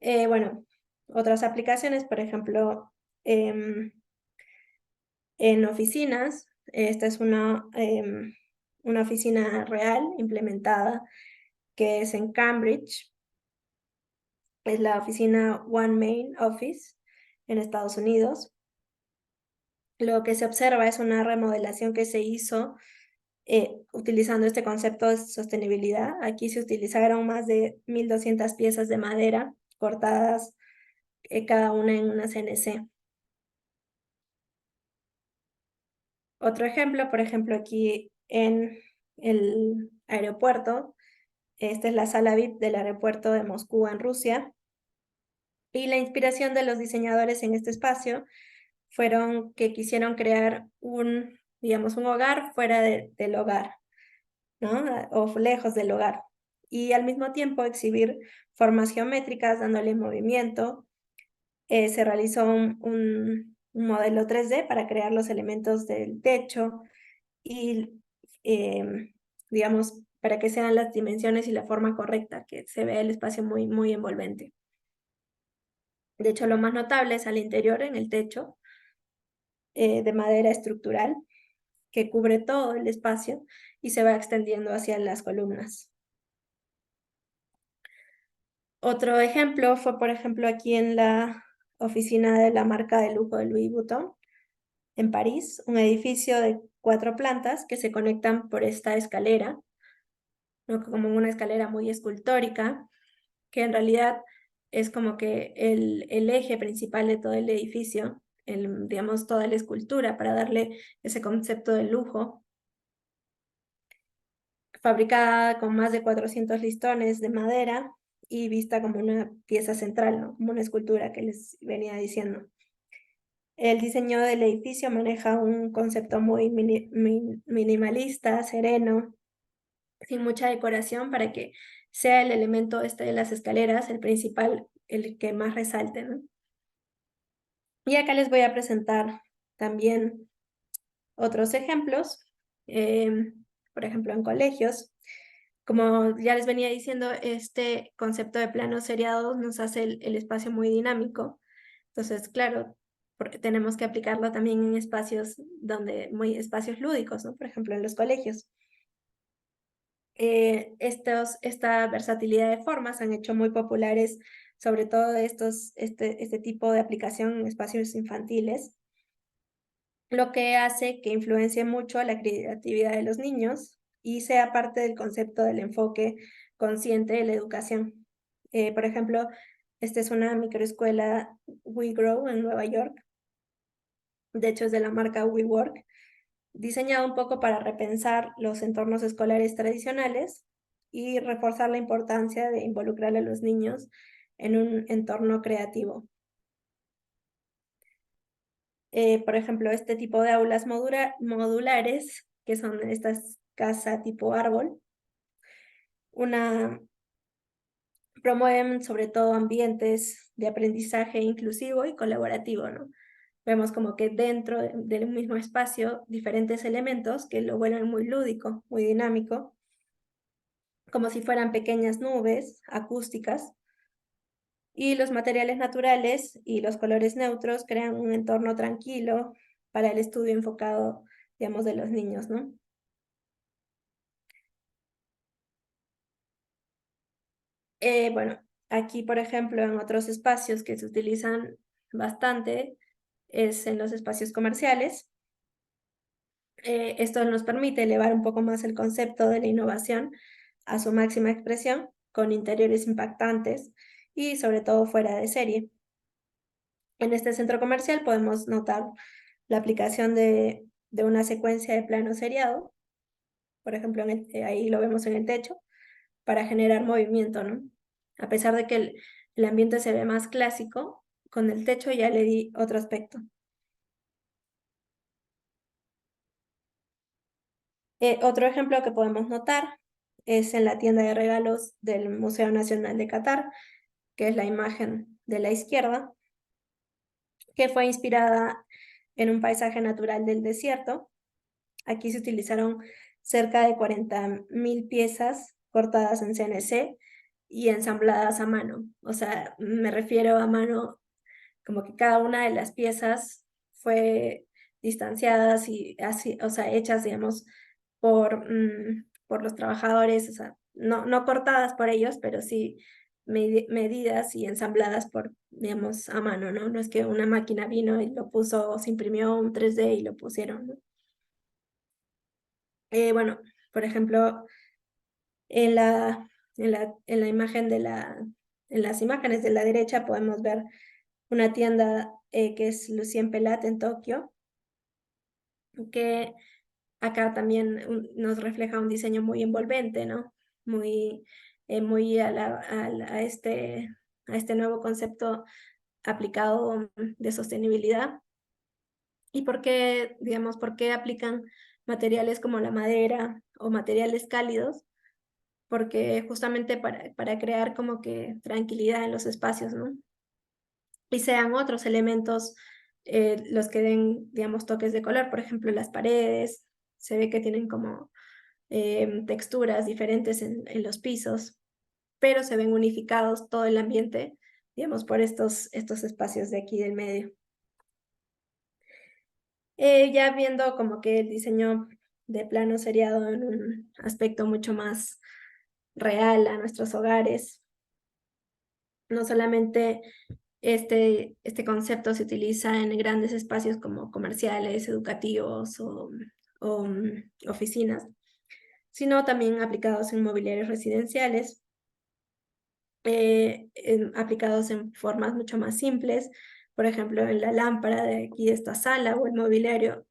Bueno, otras aplicaciones, por ejemplo, en oficinas. Esta es una oficina real implementada que es en Cambridge. Es la oficina One Main Office en Estados Unidos. Lo que se observa es una remodelación que se hizo utilizando este concepto de sostenibilidad. Aquí se utilizaron más de 1.200 piezas de madera cortadas, cada una en una CNC. Otro ejemplo, por ejemplo, aquí en el aeropuerto. Esta es la sala VIP del aeropuerto de Moscú en Rusia. Y la inspiración de los diseñadores en este espacio fueron que quisieron crear digamos, un hogar fuera del hogar, ¿no? O lejos del hogar. Y al mismo tiempo exhibir formas geométricas dándole movimiento. Se realizó un modelo 3D para crear los elementos del techo y, digamos, para que sean las dimensiones y la forma correcta, que se vea el espacio muy, muy envolvente. De hecho, lo más notable es al interior, en el techo, de madera estructural, que cubre todo el espacio y se va extendiendo hacia las columnas. Otro ejemplo fue, por ejemplo, aquí en la oficina de la marca de lujo de Louis Vuitton, en París, un edificio de 4 plantas que se conectan por esta escalera, ¿no? Como una escalera muy escultórica, que en realidad es como que el eje principal de todo el edificio, digamos, toda la escultura para darle ese concepto de lujo, fabricada con más de 400 listones de madera y vista como una pieza central, ¿no? Como una escultura que les venía diciendo. El diseño del edificio maneja un concepto muy minimalista, sereno, sin mucha decoración, para que sea el elemento de las escaleras el principal, el que más resalte, ¿no? Y acá les voy a presentar también otros ejemplos, por ejemplo, en colegios. Como ya les venía diciendo, este concepto de planos seriados nos hace el espacio muy dinámico. Entonces, claro, porque tenemos que aplicarlo también en espacios espacios lúdicos, ¿no? Por ejemplo, en los colegios. Esta versatilidad de formas han hecho muy populares, sobre todo este tipo de aplicación en espacios infantiles, lo que hace que influencie mucho a la creatividad de los niños y sea parte del concepto del enfoque consciente de la educación. Por ejemplo, esta es una microescuela WeGrow en Nueva York. De hecho, es de la marca WeWork, diseñado un poco para repensar los entornos escolares tradicionales y reforzar la importancia de involucrar a los niños en un entorno creativo. Por ejemplo, este tipo de aulas modulares, que son estas casas tipo árbol, promueven sobre todo ambientes de aprendizaje inclusivo y colaborativo, ¿no? Vemos como que dentro del mismo espacio diferentes elementos que lo vuelven muy lúdico, muy dinámico, como si fueran pequeñas nubes acústicas, y los materiales naturales y los colores neutros crean un entorno tranquilo para el estudio enfocado, digamos, de los niños, ¿no? Bueno, aquí, por ejemplo, en otros espacios que se utilizan bastante, es en los espacios comerciales. Esto nos permite elevar un poco más el concepto de la innovación a su máxima expresión, con interiores impactantes y sobre todo fuera de serie. En este centro comercial podemos notar la aplicación de una secuencia de plano seriado, por ejemplo, ahí lo vemos en el techo, para generar movimiento, ¿no? A pesar de que el ambiente se ve más clásico, con el techo ya le di otro aspecto. Otro ejemplo que podemos notar es en la tienda de regalos del Museo Nacional de Qatar, que es la imagen de la izquierda, que fue inspirada en un paisaje natural del desierto. Aquí se utilizaron cerca de 40.000 piezas cortadas en CNC y ensambladas a mano. O sea, me refiero a mano como que cada una de las piezas fue distanciadas y así, o sea, hechas, digamos, por los trabajadores, o sea, no cortadas por ellos, pero sí medidas y ensambladas por, digamos, a mano, ¿no? No es que una máquina vino y lo puso, se imprimió un 3D y lo pusieron, ¿no? Bueno, por ejemplo, en la imagen en las imágenes de la derecha podemos ver una tienda que es Lucien Pelat en Tokio, que acá también nos refleja un diseño muy envolvente, ¿no? Muy a este nuevo concepto aplicado de sostenibilidad. ¿Y por qué, digamos, por qué aplican materiales como la madera o materiales cálidos? Porque justamente para crear como que tranquilidad en los espacios, ¿no? Y sean otros elementos los que den, digamos, toques de color. Por ejemplo, las paredes, se ve que tienen como texturas diferentes en los pisos, pero se ven unificados todo el ambiente, digamos, por estos espacios de aquí del medio. Ya viendo como que el diseño de plano seriado en un aspecto mucho más real a nuestros hogares. No solamente este concepto se utiliza en grandes espacios como comerciales, educativos o oficinas, sino también aplicados en mobiliarios residenciales, aplicados en formas mucho más simples, por ejemplo, en la lámpara de aquí de esta sala o el mobiliario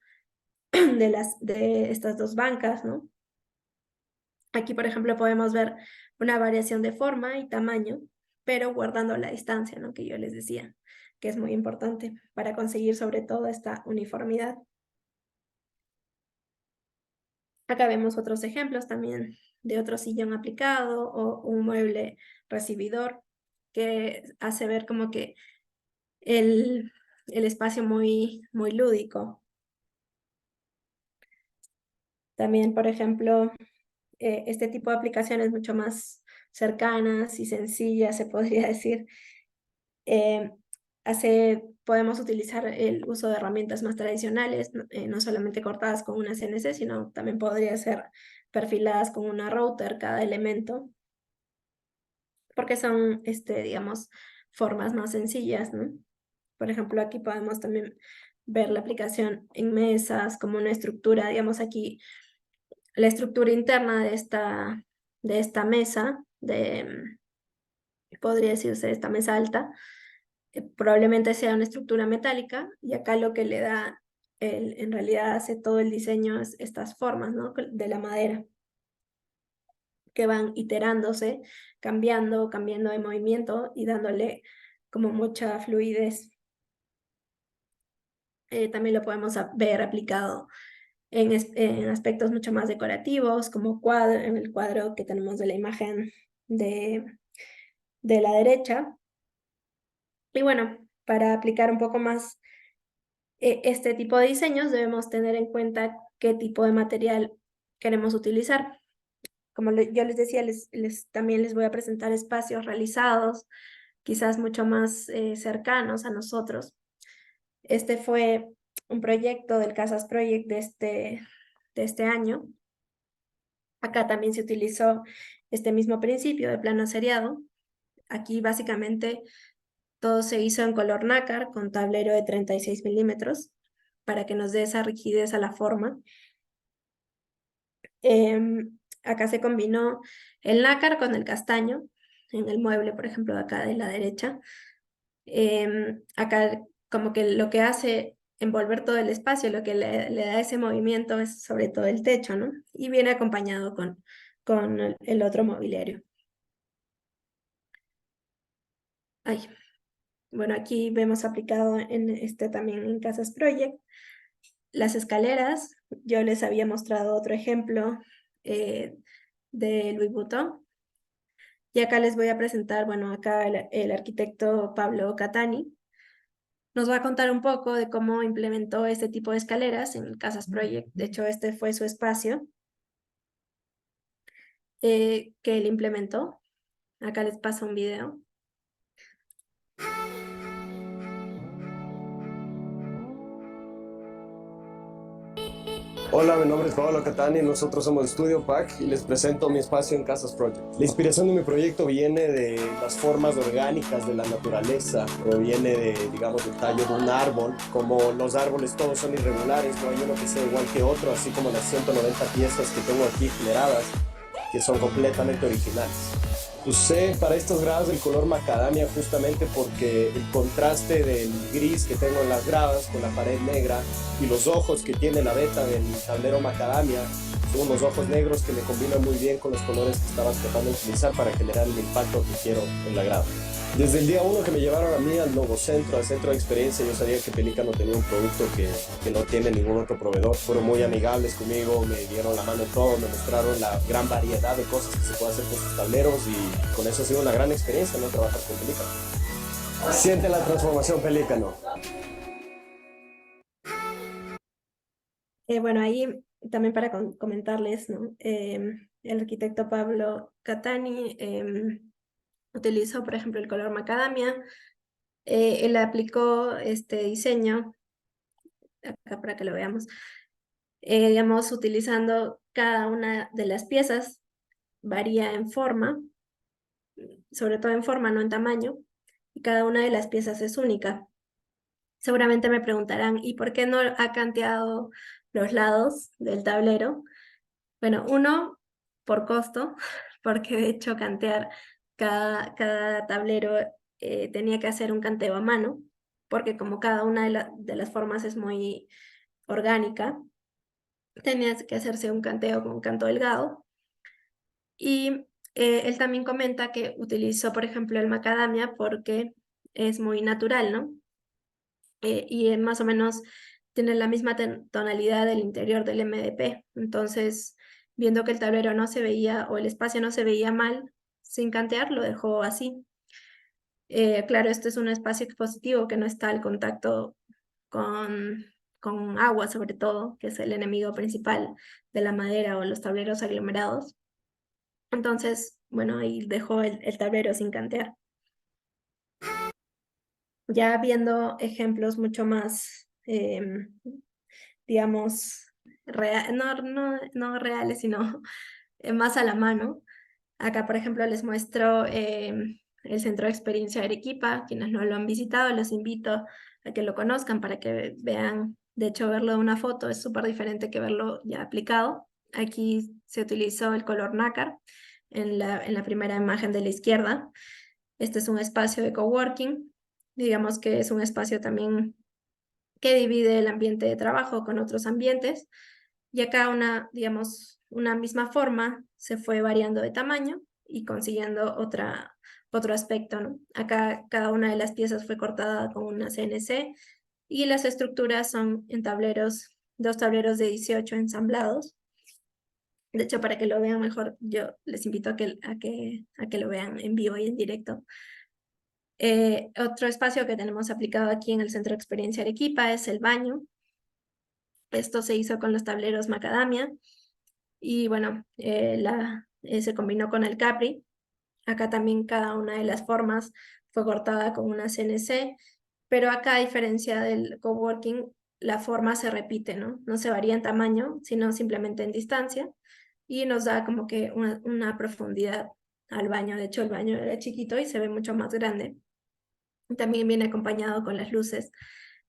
de estas dos bancas, ¿no? Aquí, por ejemplo, podemos ver una variación de forma y tamaño, pero guardando la distancia, ¿no? Que yo les decía, que es muy importante para conseguir sobre todo esta uniformidad. Acá vemos otros ejemplos también de otro sillón aplicado o un mueble recibidor que hace ver como que el espacio muy lúdico. También, por ejemplo, este tipo de aplicaciones mucho más cercanas y sencillas, se podría decir, podemos utilizar el uso de herramientas más tradicionales, no solamente cortadas con una CNC, sino también podría ser perfiladas con una router cada elemento, porque son, digamos, formas más sencillas, ¿no? Por ejemplo, aquí podemos también ver la aplicación en mesas, como una estructura, digamos aquí, la estructura interna de esta mesa, podría decirse esta mesa alta, probablemente sea una estructura metálica, y acá lo que le da, en realidad hace todo el diseño es estas formas, ¿no? De la madera, que van iterándose, cambiando de movimiento y dándole como mucha fluidez. También lo podemos ver aplicado en aspectos mucho más decorativos, como en el cuadro que tenemos de la imagen de la derecha. Y bueno, para aplicar un poco más este tipo de diseños, debemos tener en cuenta qué tipo de material queremos utilizar. Como yo les decía, también les voy a presentar espacios realizados, quizás mucho más cercanos a nosotros. Este fue un proyecto del Casas Project de este año. Acá también se utilizó este mismo principio de plano seriado. Aquí básicamente todo se hizo en color nácar con tablero de 36 milímetros para que nos dé esa rigidez a la forma. Acá se combinó el nácar con el castaño en el mueble, por ejemplo, de acá de la derecha. Acá como que lo que hace envolver todo el espacio, lo que le da ese movimiento es sobre todo el techo, ¿no? Y viene acompañado con el otro mobiliario. Ay. Bueno, aquí vemos aplicado también en Casas Project. Las escaleras, yo les había mostrado otro ejemplo de Louis Vuitton. Y acá les voy a presentar, bueno, acá el arquitecto Pablo Catani nos va a contar un poco de cómo implementó este tipo de escaleras en Casas Project. De hecho, este fue su espacio que él implementó. Acá les paso un video. Hola, mi nombre es Pablo Catani, nosotros somos Estudio PAC y les presento mi espacio en Casas Project. La inspiración de mi proyecto viene de las formas orgánicas de la naturaleza, proviene de, digamos, del tallo de un árbol. Como los árboles todos son irregulares, no hay uno que sea igual que otro, así como las 190 piezas que tengo aquí generadas, que son completamente originales. Usé para estos gradas el color macadamia justamente porque el contraste del gris que tengo en las gradas con la pared negra y los ojos que tiene la veta del tablero macadamia son unos ojos negros que me combinan muy bien con los colores que estaba tratando de utilizar para generar el impacto que quiero en la grada. Desde el día 1 que me llevaron a mí al nuevo centro, al centro de experiencia, yo sabía que Pelícano tenía un producto que no tiene ningún otro proveedor. Fueron muy amigables conmigo, me dieron la mano en todo, me mostraron la gran variedad de cosas que se puede hacer con sus tableros y con eso ha sido una gran experiencia, ¿no? Trabajar con Pelícano. Siente la transformación, Pelícano. Bueno, ahí también para comentarles, ¿no? El arquitecto Pablo Catani utilizó, por ejemplo, el color macadamia. Él aplicó este diseño, acá para que lo veamos, digamos, utilizando cada una de las piezas, varía en forma, sobre todo en forma, no en tamaño, y cada una de las piezas es única. Seguramente me preguntarán, ¿y por qué no ha canteado los lados del tablero? Bueno, uno, por costo, porque de hecho cantear cada tablero tenía que hacer un canteo a mano, porque como cada una de las formas es muy orgánica, tenía que hacerse un canteo con un canto delgado. Y él también comenta que utilizó, por ejemplo, el macadamia porque es muy natural, ¿no? Y más o menos tiene la misma tonalidad del interior del MDP. Entonces, viendo que el tablero no se veía o el espacio no se veía mal, sin cantear, lo dejó así. Claro, este es un espacio expositivo que no está al contacto con agua, sobre todo, que es el enemigo principal de la madera o los tableros aglomerados. Entonces, bueno, ahí dejó el tablero sin cantear. Ya viendo ejemplos mucho más, digamos, no reales, sino más a la mano. Acá, por ejemplo, les muestro el Centro de Experiencia de Arequipa. Quienes no lo han visitado, los invito a que lo conozcan para que vean. De hecho, verlo de una foto es súper diferente que verlo ya aplicado. Aquí se utilizó el color nácar en la primera imagen de la izquierda. Este es un espacio de coworking. Digamos que es un espacio también que divide el ambiente de trabajo con otros ambientes. Y acá digamos, una misma forma se fue variando de tamaño y consiguiendo otro aspecto, ¿no? Acá cada una de las piezas fue cortada con una CNC y las estructuras son en tableros, 2 tableros de 18 ensamblados. De hecho, para que lo vean mejor, yo les invito a que lo vean en vivo y en directo. Otro espacio que tenemos aplicado aquí en el Centro de Experiencia Arequipa es el baño. Esto se hizo con los tableros macadamia y bueno, se combinó con el Capri. Acá también cada una de las formas fue cortada con una CNC, pero acá, a diferencia del coworking, la forma se repite, ¿no? No se varía en tamaño, sino simplemente en distancia y nos da como que una profundidad al baño. De hecho, el baño era chiquito y se ve mucho más grande. También viene acompañado con las luces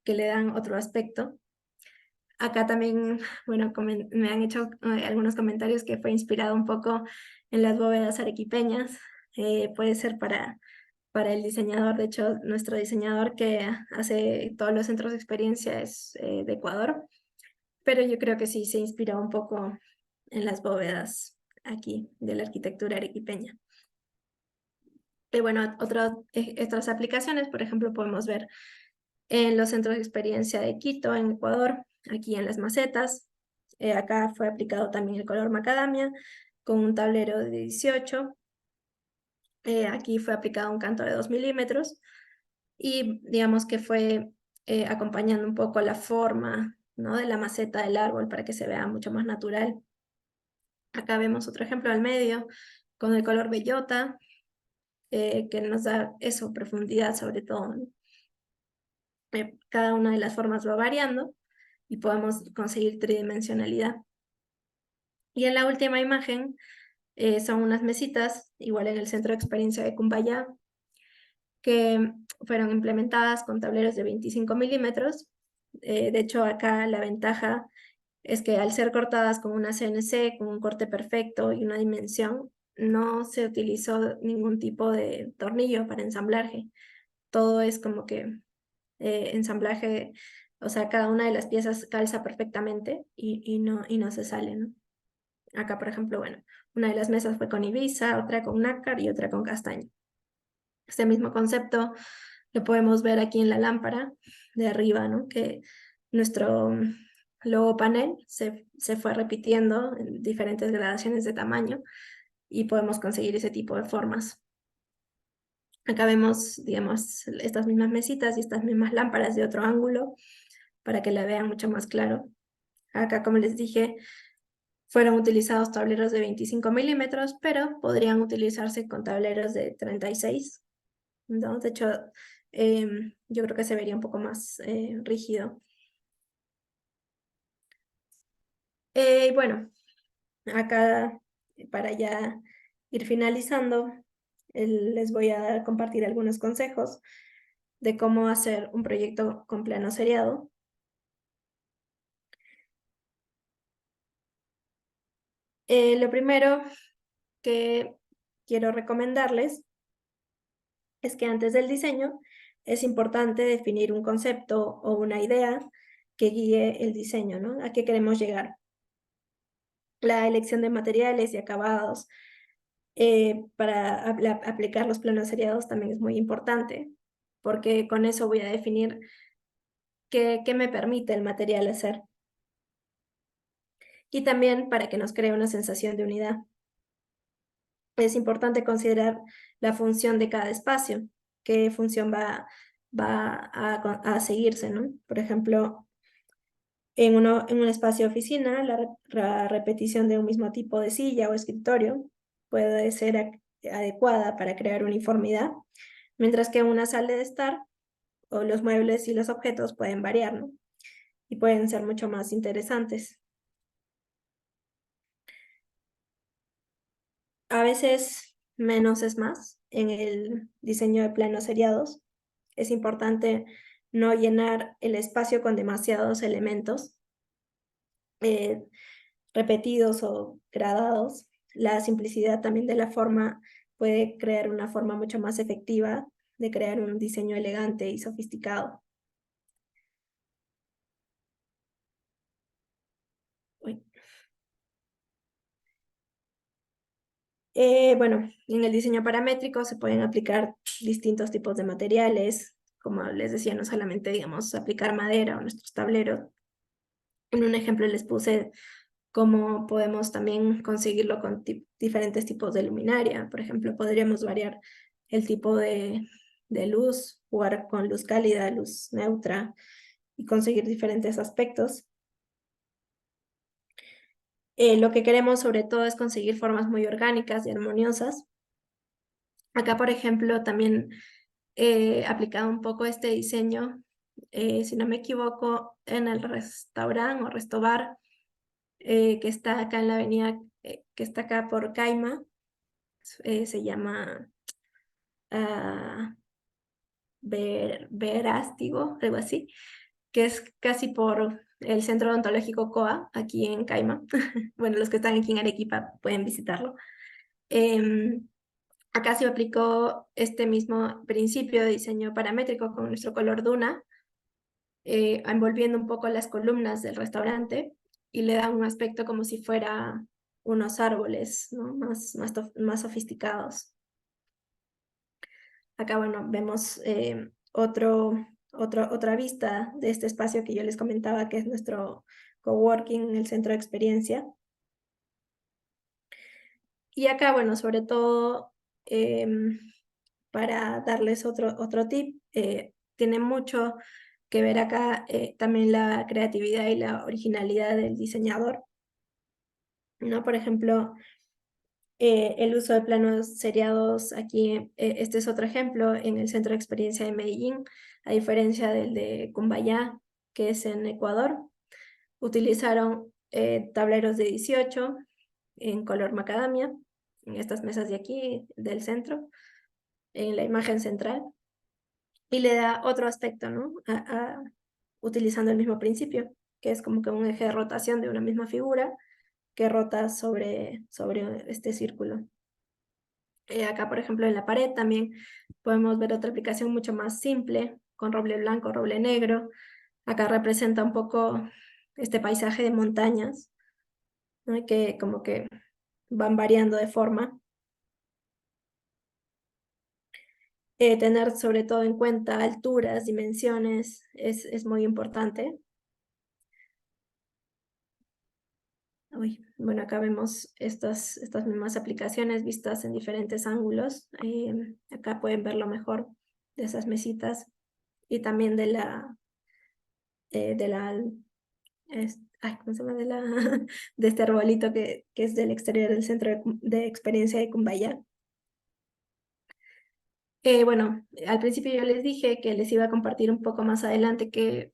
que le dan otro aspecto. Acá también, bueno, me han hecho algunos comentarios que fue inspirado un poco en las bóvedas arequipeñas. Puede ser para el diseñador. De hecho, nuestro diseñador que hace todos los centros de experiencia es de Ecuador, pero yo creo que sí se inspiró un poco en las bóvedas aquí de la arquitectura arequipeña. Y bueno, otras aplicaciones, por ejemplo, podemos ver en los centros de experiencia de Quito, en Ecuador, aquí en las macetas. Acá fue aplicado también el color macadamia con un tablero de 18. Aquí fue aplicado un canto de 2 milímetros y digamos que fue acompañando un poco la forma, ¿no?, de la maceta del árbol para que se vea mucho más natural. Acá vemos otro ejemplo al medio con el color bellota, que nos da eso, profundidad sobre todo, ¿no? Cada una de las formas va variando y podemos conseguir tridimensionalidad. Y en la última imagen son unas mesitas, igual en el Centro de Experiencia de Cumbayá, que fueron implementadas con tableros de 25 milímetros. De hecho, acá la ventaja es que al ser cortadas con una CNC, con un corte perfecto y una dimensión, no se utilizó ningún tipo de tornillo para ensamblaje. Todo es como que ensamblaje, o sea, cada una de las piezas calza perfectamente y no se sale, ¿no? Acá, por ejemplo, bueno, una de las mesas fue con Ibiza, otra con nácar y otra con castaño. Este mismo concepto lo podemos ver aquí en la lámpara de arriba, ¿no? Que nuestro logo panel se fue repitiendo en diferentes gradaciones de tamaño y podemos conseguir ese tipo de formas. Acá vemos, digamos, estas mismas mesitas y estas mismas lámparas de otro ángulo para que la vean mucho más claro. Acá, como les dije, fueron utilizados tableros de 25 milímetros, pero podrían utilizarse con tableros de 36, ¿no? De hecho, yo creo que se vería un poco más rígido. Bueno, acá para ya ir finalizando, les voy a compartir algunos consejos de cómo hacer un proyecto con plano seriado. Lo primero que quiero recomendarles es que antes del diseño es importante definir un concepto o una idea que guíe el diseño, ¿no? ¿A qué queremos llegar? La elección de materiales y acabados para aplicar los planos seriados también es muy importante, porque con eso voy a definir qué me permite el material hacer. Y también para que nos cree una sensación de unidad. Es importante considerar la función de cada espacio, qué función va a seguirse, ¿no? Por ejemplo, en un espacio de oficina, la repetición de un mismo tipo de silla o escritorio puede ser adecuada para crear uniformidad, mientras que en una sala de estar, o los muebles y los objetos pueden variar, ¿no? Y pueden ser mucho más interesantes. A veces menos es más en el diseño de planos seriados. Es importante no llenar el espacio con demasiados elementos repetidos o gradados. La simplicidad también de la forma puede crear una forma mucho más efectiva de crear un diseño elegante y sofisticado. Bueno, en el diseño paramétrico se pueden aplicar distintos tipos de materiales, como les decía, no solamente, digamos, aplicar madera o nuestros tableros. En un ejemplo les puse cómo podemos también conseguirlo con diferentes tipos de luminaria. Por ejemplo, podríamos variar el tipo de luz, jugar con luz cálida, luz neutra y conseguir diferentes aspectos. Lo que queremos sobre todo es conseguir formas muy orgánicas y armoniosas. Acá, por ejemplo, también he aplicado un poco este diseño, si no me equivoco, en el restaurante o restobar que está acá en la avenida, que está acá por Caima. Se llama Verástigo, algo así, que es casi por el Centro Odontológico COA, aquí en Caima. Bueno, los que están aquí en Arequipa pueden visitarlo. Acá se aplicó este mismo principio de diseño paramétrico con nuestro color Duna, envolviendo un poco las columnas del restaurante y le da un aspecto como si fuera unos árboles, ¿no? más sofisticados. Acá, bueno, vemos otra vista de este espacio que yo les comentaba, que es nuestro coworking, el centro de experiencia. Y acá, bueno, sobre todo para darles otro tip, tiene mucho que ver acá también la creatividad y la originalidad del diseñador, ¿no? Por ejemplo, el uso de planos seriados aquí, este es otro ejemplo en el Centro de Experiencia de Medellín, a diferencia del de Cumbayá, que es en Ecuador. Utilizaron tableros de 18 en color macadamia, en estas mesas de aquí, del centro, en la imagen central, y le da otro aspecto, ¿no? Utilizando el mismo principio, que es como que un eje de rotación de una misma figura que rota sobre este círculo. Acá, por ejemplo, en la pared también podemos ver otra aplicación mucho más simple, con roble blanco, roble negro. Acá representa un poco este paisaje de montañas, ¿no? Que como que van variando de forma. Tener sobre todo en cuenta alturas, dimensiones, es muy importante. Uy, bueno, acá vemos estas mismas aplicaciones vistas en diferentes ángulos. Acá pueden verlo mejor de esas mesitas y también de la ¿cómo se llama? De este arbolito que es del exterior del Centro de Experiencia de Cumbayá. Bueno, al principio yo les dije que les iba a compartir un poco más adelante qué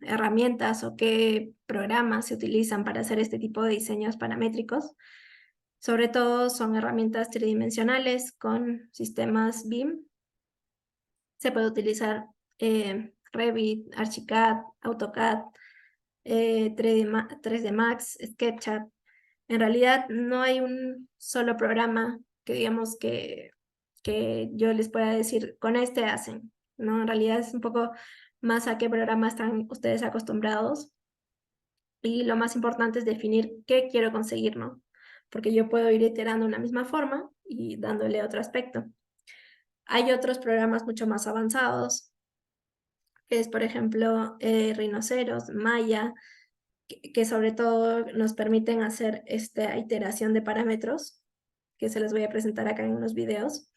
herramientas o qué programas se utilizan para hacer este tipo de diseños paramétricos. Sobre todo son herramientas tridimensionales con sistemas BIM. Se puede utilizar Revit, Archicad, AutoCAD, 3D Max, SketchUp. En realidad no hay un solo programa que digamos que yo les pueda decir, con este hacen, ¿no? En realidad es un poco más a qué programa están ustedes acostumbrados. Y lo más importante es definir qué quiero conseguir, ¿no? Porque yo puedo ir iterando una misma forma y dándole otro aspecto. Hay otros programas mucho más avanzados, que es, por ejemplo, Rhinoceros, Maya, que sobre todo nos permiten hacer esta iteración de parámetros, que se les voy a presentar acá en unos videos.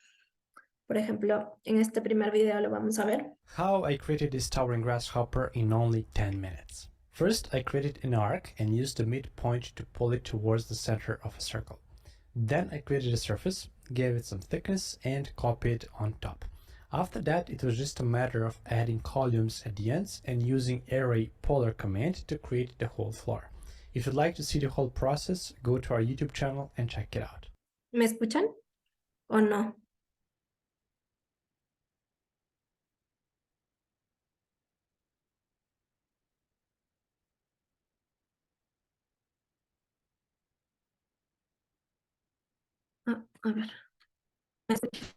Por ejemplo, en este primer video lo vamos a ver. How I created this towering grasshopper in only 10 minutes. First, I created an arc and used the midpoint to pull it towards the center of a circle. Then I created a surface, gave it some thickness, and copied it on top. After that, it was just a matter of adding columns at the ends and using array polar command to create the whole floor. If you'd like to see the whole process, go to our YouTube channel and check it out. ¿Me escuchan o no? A ver. ¿Me escuchan?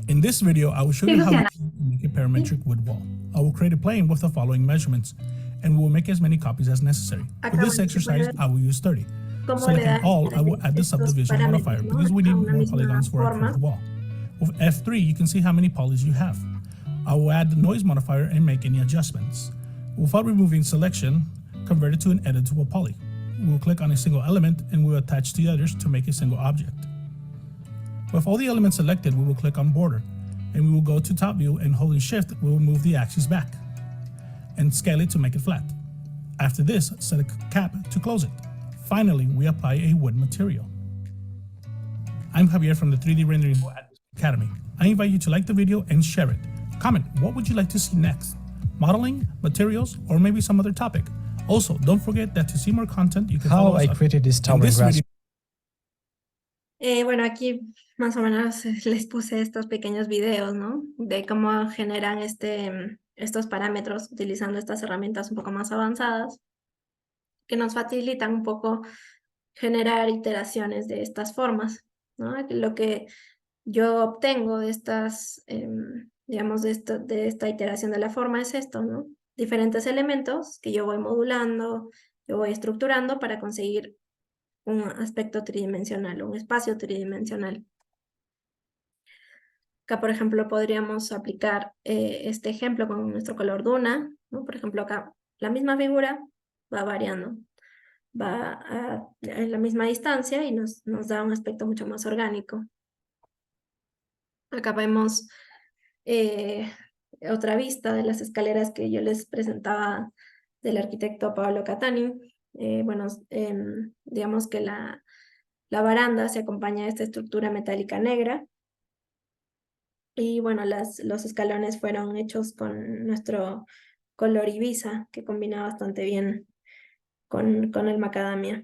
In this video, I will show Sí, you how we Luciana. can make a parametric wood wall. I will create a plane with the following measurements, and we will make as many copies as necessary. For this exercise, I will use 30. ¿Cómo le da Selecting all, I will add the estos subdivision parámetros, modifier ¿no? because we need A una more misma polygons for a forma. curved wall. With F3, you can see how many polys you have. I will add the noise modifier and make any adjustments. Without removing selection, convert it to an editable poly. We will click on a single element and we will attach the others to make a single object. With all the elements selected, we will click on border and we will go to top view and holding shift, we will move the axis back and scale it to make it flat. After this, set a cap to close it. Finally, we apply a wood material. I'm Javier from the 3D Rendering Academy. I invite you to like the video and share it. Comment, what would you like to see next? Modeling, materials, or maybe some other topic? Also, don't forget that to see more content, you can follow us created this in this video. Bueno, aquí más o menos les puse estos pequeños videos, ¿no? De cómo generan estos parámetros utilizando estas herramientas un poco más avanzadas, que nos facilitan un poco generar iteraciones de estas formas, ¿no? Lo que yo obtengo de estas, digamos, de esta iteración de la forma es esto, ¿no? Diferentes elementos que yo voy modulando, yo voy estructurando para conseguir un aspecto tridimensional, un espacio tridimensional. Acá, por ejemplo, podríamos aplicar este ejemplo con nuestro color Duna, ¿no? Por ejemplo, acá la misma figura, va variando, en la misma distancia y nos da un aspecto mucho más orgánico. Acá vemos otra vista de las escaleras que yo les presentaba del arquitecto Paolo Catani. Bueno, digamos que la baranda se acompaña de esta estructura metálica negra. Y bueno, los escalones fueron hechos con nuestro color Ibiza, que combina bastante bien con el macadamia.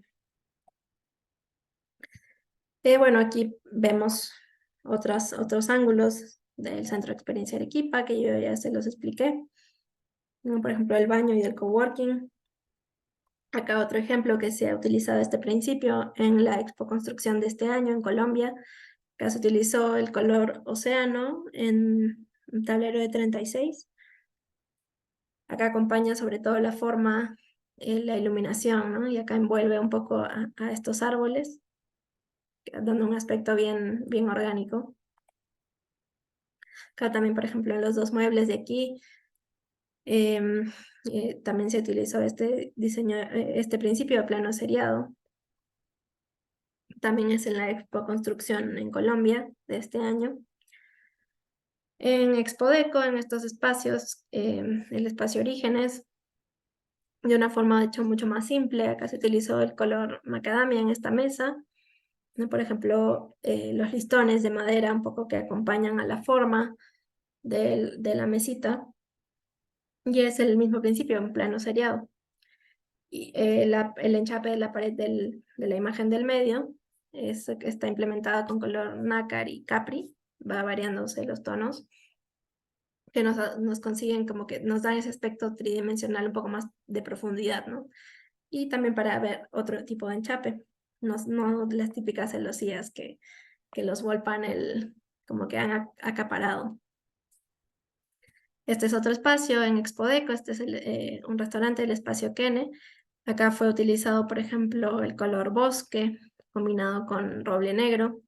Bueno, aquí vemos otros ángulos del Centro de Experiencia Arequipa, que yo ya se los expliqué. Por ejemplo, el baño y el coworking. Acá otro ejemplo que se ha utilizado este principio en la Expo Construcción de este año en Colombia. Acá se utilizó el color océano en un tablero de 36. Acá acompaña sobre todo la forma, la iluminación, ¿no? Y acá envuelve un poco a estos árboles, dando un aspecto bien orgánico. Acá también, por ejemplo, en los dos muebles de aquí, también se utilizó este diseño, este principio de plano seriado. También es en la Expo Construcción en Colombia de este año. En Expodeco, en estos espacios, el espacio Orígenes, de una forma de hecho mucho más simple. Acá se utilizó el color macadamia en esta mesa, ¿no? Por ejemplo, los listones de madera un poco que acompañan a la forma de la mesita. Y es el mismo principio, en plano seriado. Y el enchape de la pared de la imagen del medio está implementada con color nácar y capri, va variándose los tonos, que nos consiguen como que nos dan ese aspecto tridimensional un poco más de profundidad, ¿no? Y también para ver otro tipo de enchape, no las típicas celosías que los wall panel como que han acaparado. Este es otro espacio en Expodeco, este es un restaurante, el espacio Kene. Acá fue utilizado, por ejemplo, el color bosque combinado con roble negro.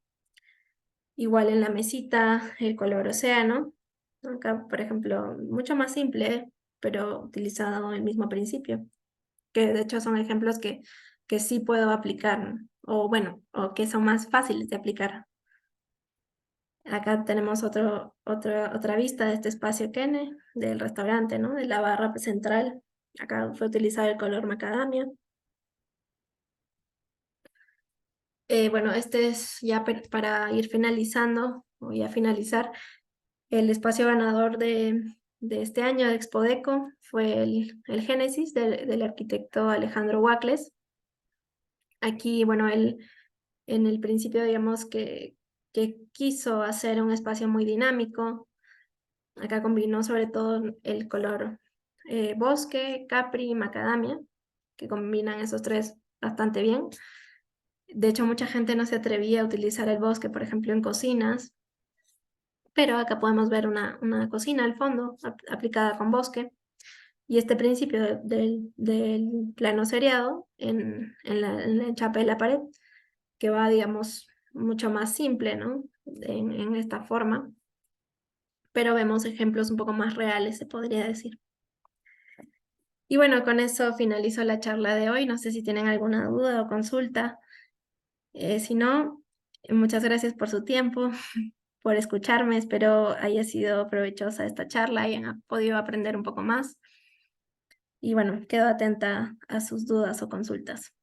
Igual en la mesita, el color océano. Acá, por ejemplo, mucho más simple, pero utilizado el mismo principio. Que de hecho son ejemplos que sí puedo aplicar, ¿no? O bueno, o que son más fáciles de aplicar. Acá tenemos otra vista de este espacio Kene, del restaurante, ¿no? De la barra central. Acá fue utilizado el color macadamia. Bueno, este es ya para ir finalizando, o ya finalizar, el espacio ganador de este año de Expodeco fue el Génesis del arquitecto Alejandro Wacles. Aquí, bueno, él en el principio, digamos que quiso hacer un espacio muy dinámico. Acá combinó sobre todo el color bosque, capri y macadamia, que combinan esos tres bastante bien. De hecho, mucha gente no se atrevía a utilizar el bosque, por ejemplo, en cocinas, pero acá podemos ver una cocina al fondo aplicada con bosque. Y este principio del plano seriado en la enchape de la pared, que va, digamos, mucho más simple, ¿no? En esta forma. Pero vemos ejemplos un poco más reales, se podría decir. Y bueno, con eso finalizo la charla de hoy. No sé si tienen alguna duda o consulta. Si no, muchas gracias por su tiempo, por escucharme. Espero haya sido provechosa esta charla y hayan podido aprender un poco más. Y bueno, quedo atenta a sus dudas o consultas.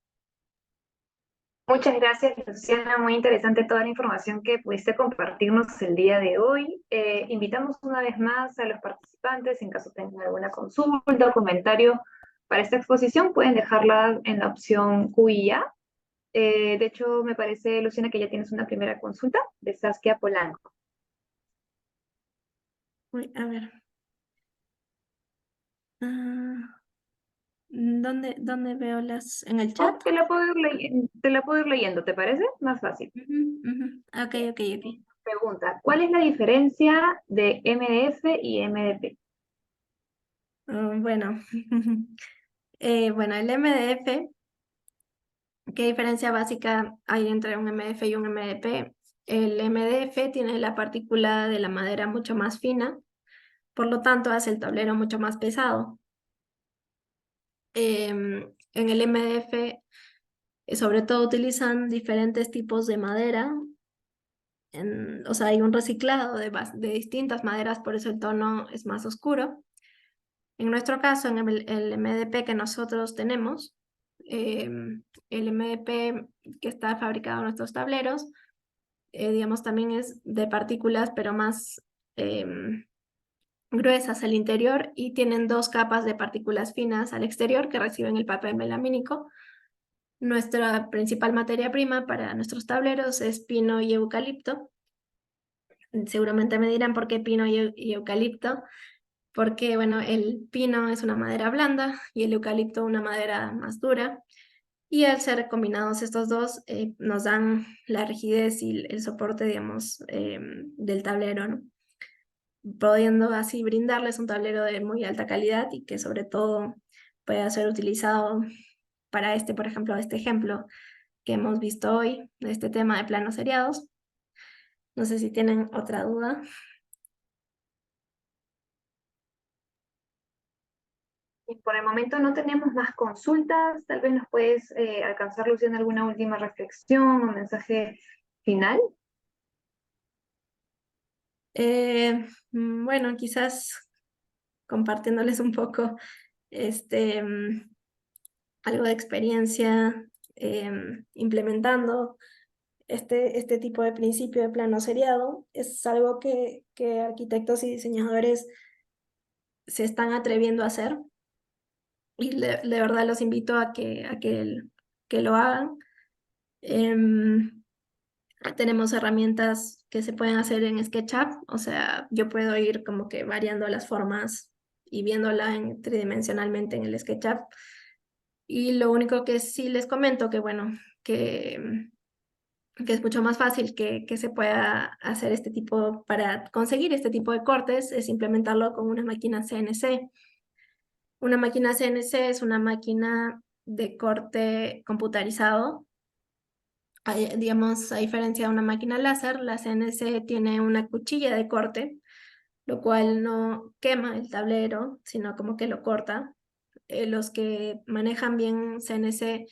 Muchas gracias, Luciana. Muy interesante toda la información que pudiste compartirnos el día de hoy. Invitamos una vez más a los participantes, en caso tengan alguna consulta o comentario para esta exposición, pueden dejarla en la opción Q y A. De hecho, me parece, Luciana, que ya tienes una primera consulta de Saskia Polanco. Uy, a ver. ¿Dónde veo las? ¿En el chat? Te la puedo ir leyendo, ¿te parece? Más fácil. Ok. Pregunta, ¿cuál es la diferencia de MDF y MDP? Bueno, bueno, el MDF, ¿qué diferencia básica hay entre un MDF y un MDP? El MDF tiene la partícula de la madera mucho más fina, por lo tanto hace el tablero mucho más pesado. En el MDF, sobre todo utilizan diferentes tipos de madera. O sea, hay un reciclado de distintas maderas, por eso el tono es más oscuro. En nuestro caso, en el MDP que nosotros tenemos, el MDP que está fabricado en nuestros tableros, digamos, también es de partículas, pero más gruesas al interior, y tienen 2 capas de partículas finas al exterior que reciben el papel melamínico. Nuestra principal materia prima para nuestros tableros es pino y eucalipto. Seguramente me dirán por qué pino y eucalipto, porque bueno, el pino es una madera blanda y el eucalipto una madera más dura, y al ser combinados estos dos nos dan la rigidez y el soporte, digamos, del tablero, ¿no? Pudiendo así brindarles un tablero de muy alta calidad y que sobre todo pueda ser utilizado para por ejemplo, este ejemplo que hemos visto hoy, este tema de planos seriados. No sé si tienen otra duda. Y por el momento no tenemos más consultas. Tal vez nos puedes alcanzar, Luciana, alguna última reflexión o mensaje final. Bueno, quizás compartiéndoles un poco algo de experiencia implementando este tipo de principio de plano seriado. Es algo que arquitectos y diseñadores se están atreviendo a hacer, y de verdad los invito a que lo hagan. Tenemos herramientas que se pueden hacer en SketchUp, o sea, yo puedo ir como que variando las formas y viéndola tridimensionalmente en el SketchUp. Y lo único que sí les comento, que bueno, que es mucho más fácil que se pueda hacer para conseguir este tipo de cortes, es implementarlo con una máquina CNC. Una máquina CNC es una máquina de corte computarizado. Digamos, a diferencia de una máquina láser, la CNC tiene una cuchilla de corte, lo cual no quema el tablero, sino como que lo corta. Los que manejan bien CNC,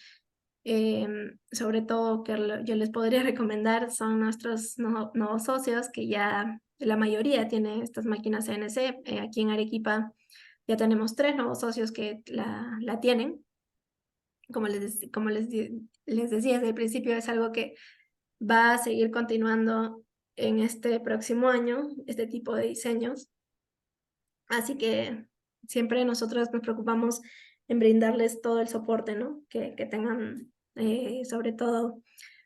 sobre todo yo les podría recomendar, son nuestros nuevos socios, que ya la mayoría tiene estas máquinas CNC. Aquí en Arequipa ya tenemos 3 nuevos socios que la tienen. Como les decía desde el principio, es algo que va a seguir continuando en este próximo año, este tipo de diseños. Así que siempre nosotros nos preocupamos en brindarles todo el soporte, ¿no? Que tengan, sobre todo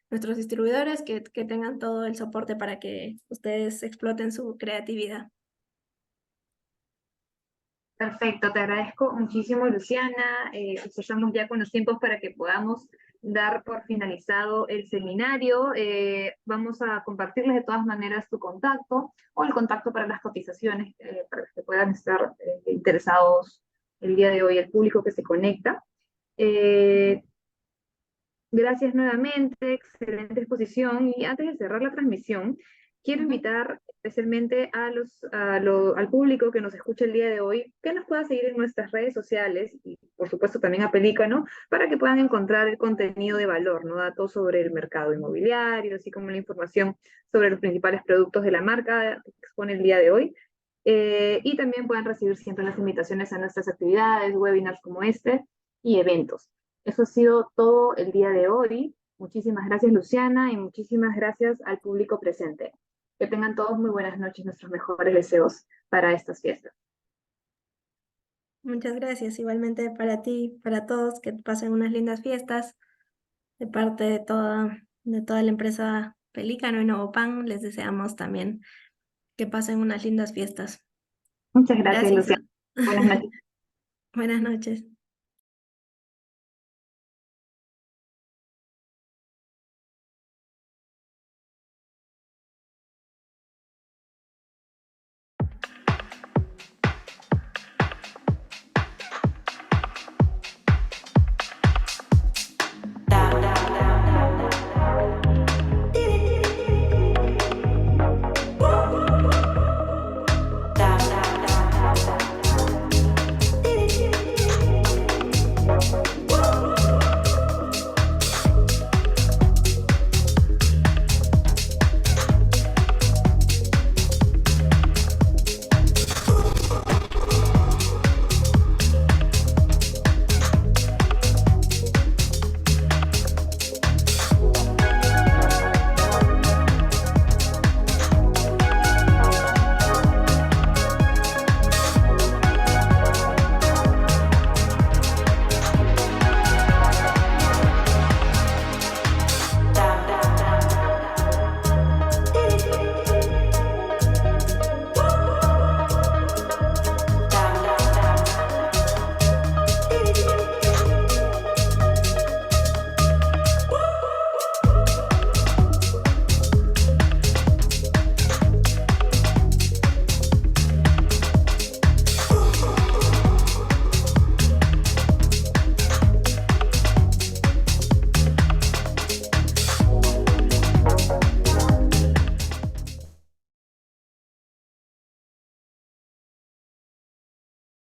nuestros distribuidores, que tengan todo el soporte para que ustedes exploten su creatividad. Perfecto, te agradezco muchísimo, Luciana. Estamos ya con los tiempos para que podamos dar por finalizado el seminario. Vamos a compartirles de todas maneras tu contacto o el contacto para las cotizaciones, para que puedan estar interesados el día de hoy, el público que se conecta. Gracias nuevamente, excelente exposición. Y antes de cerrar la transmisión, quiero invitar especialmente al público que nos escucha el día de hoy, que nos pueda seguir en nuestras redes sociales y por supuesto también a Pelícano, para que puedan encontrar el contenido de valor, ¿no? Datos sobre el mercado inmobiliario, así como la información sobre los principales productos de la marca que expone el día de hoy. Y también puedan recibir siempre las invitaciones a nuestras actividades, webinars como este y eventos. Eso ha sido todo el día de hoy. Muchísimas gracias, Luciana, y muchísimas gracias al público presente. Que tengan todos muy buenas noches, nuestros mejores deseos para estas fiestas. Muchas gracias, igualmente para ti, para todos, que pasen unas lindas fiestas. De parte de toda la empresa Pelícano y Novopan, les deseamos también que pasen unas lindas fiestas. Muchas gracias, Gracias. Luciana. Buenas noches. Buenas noches.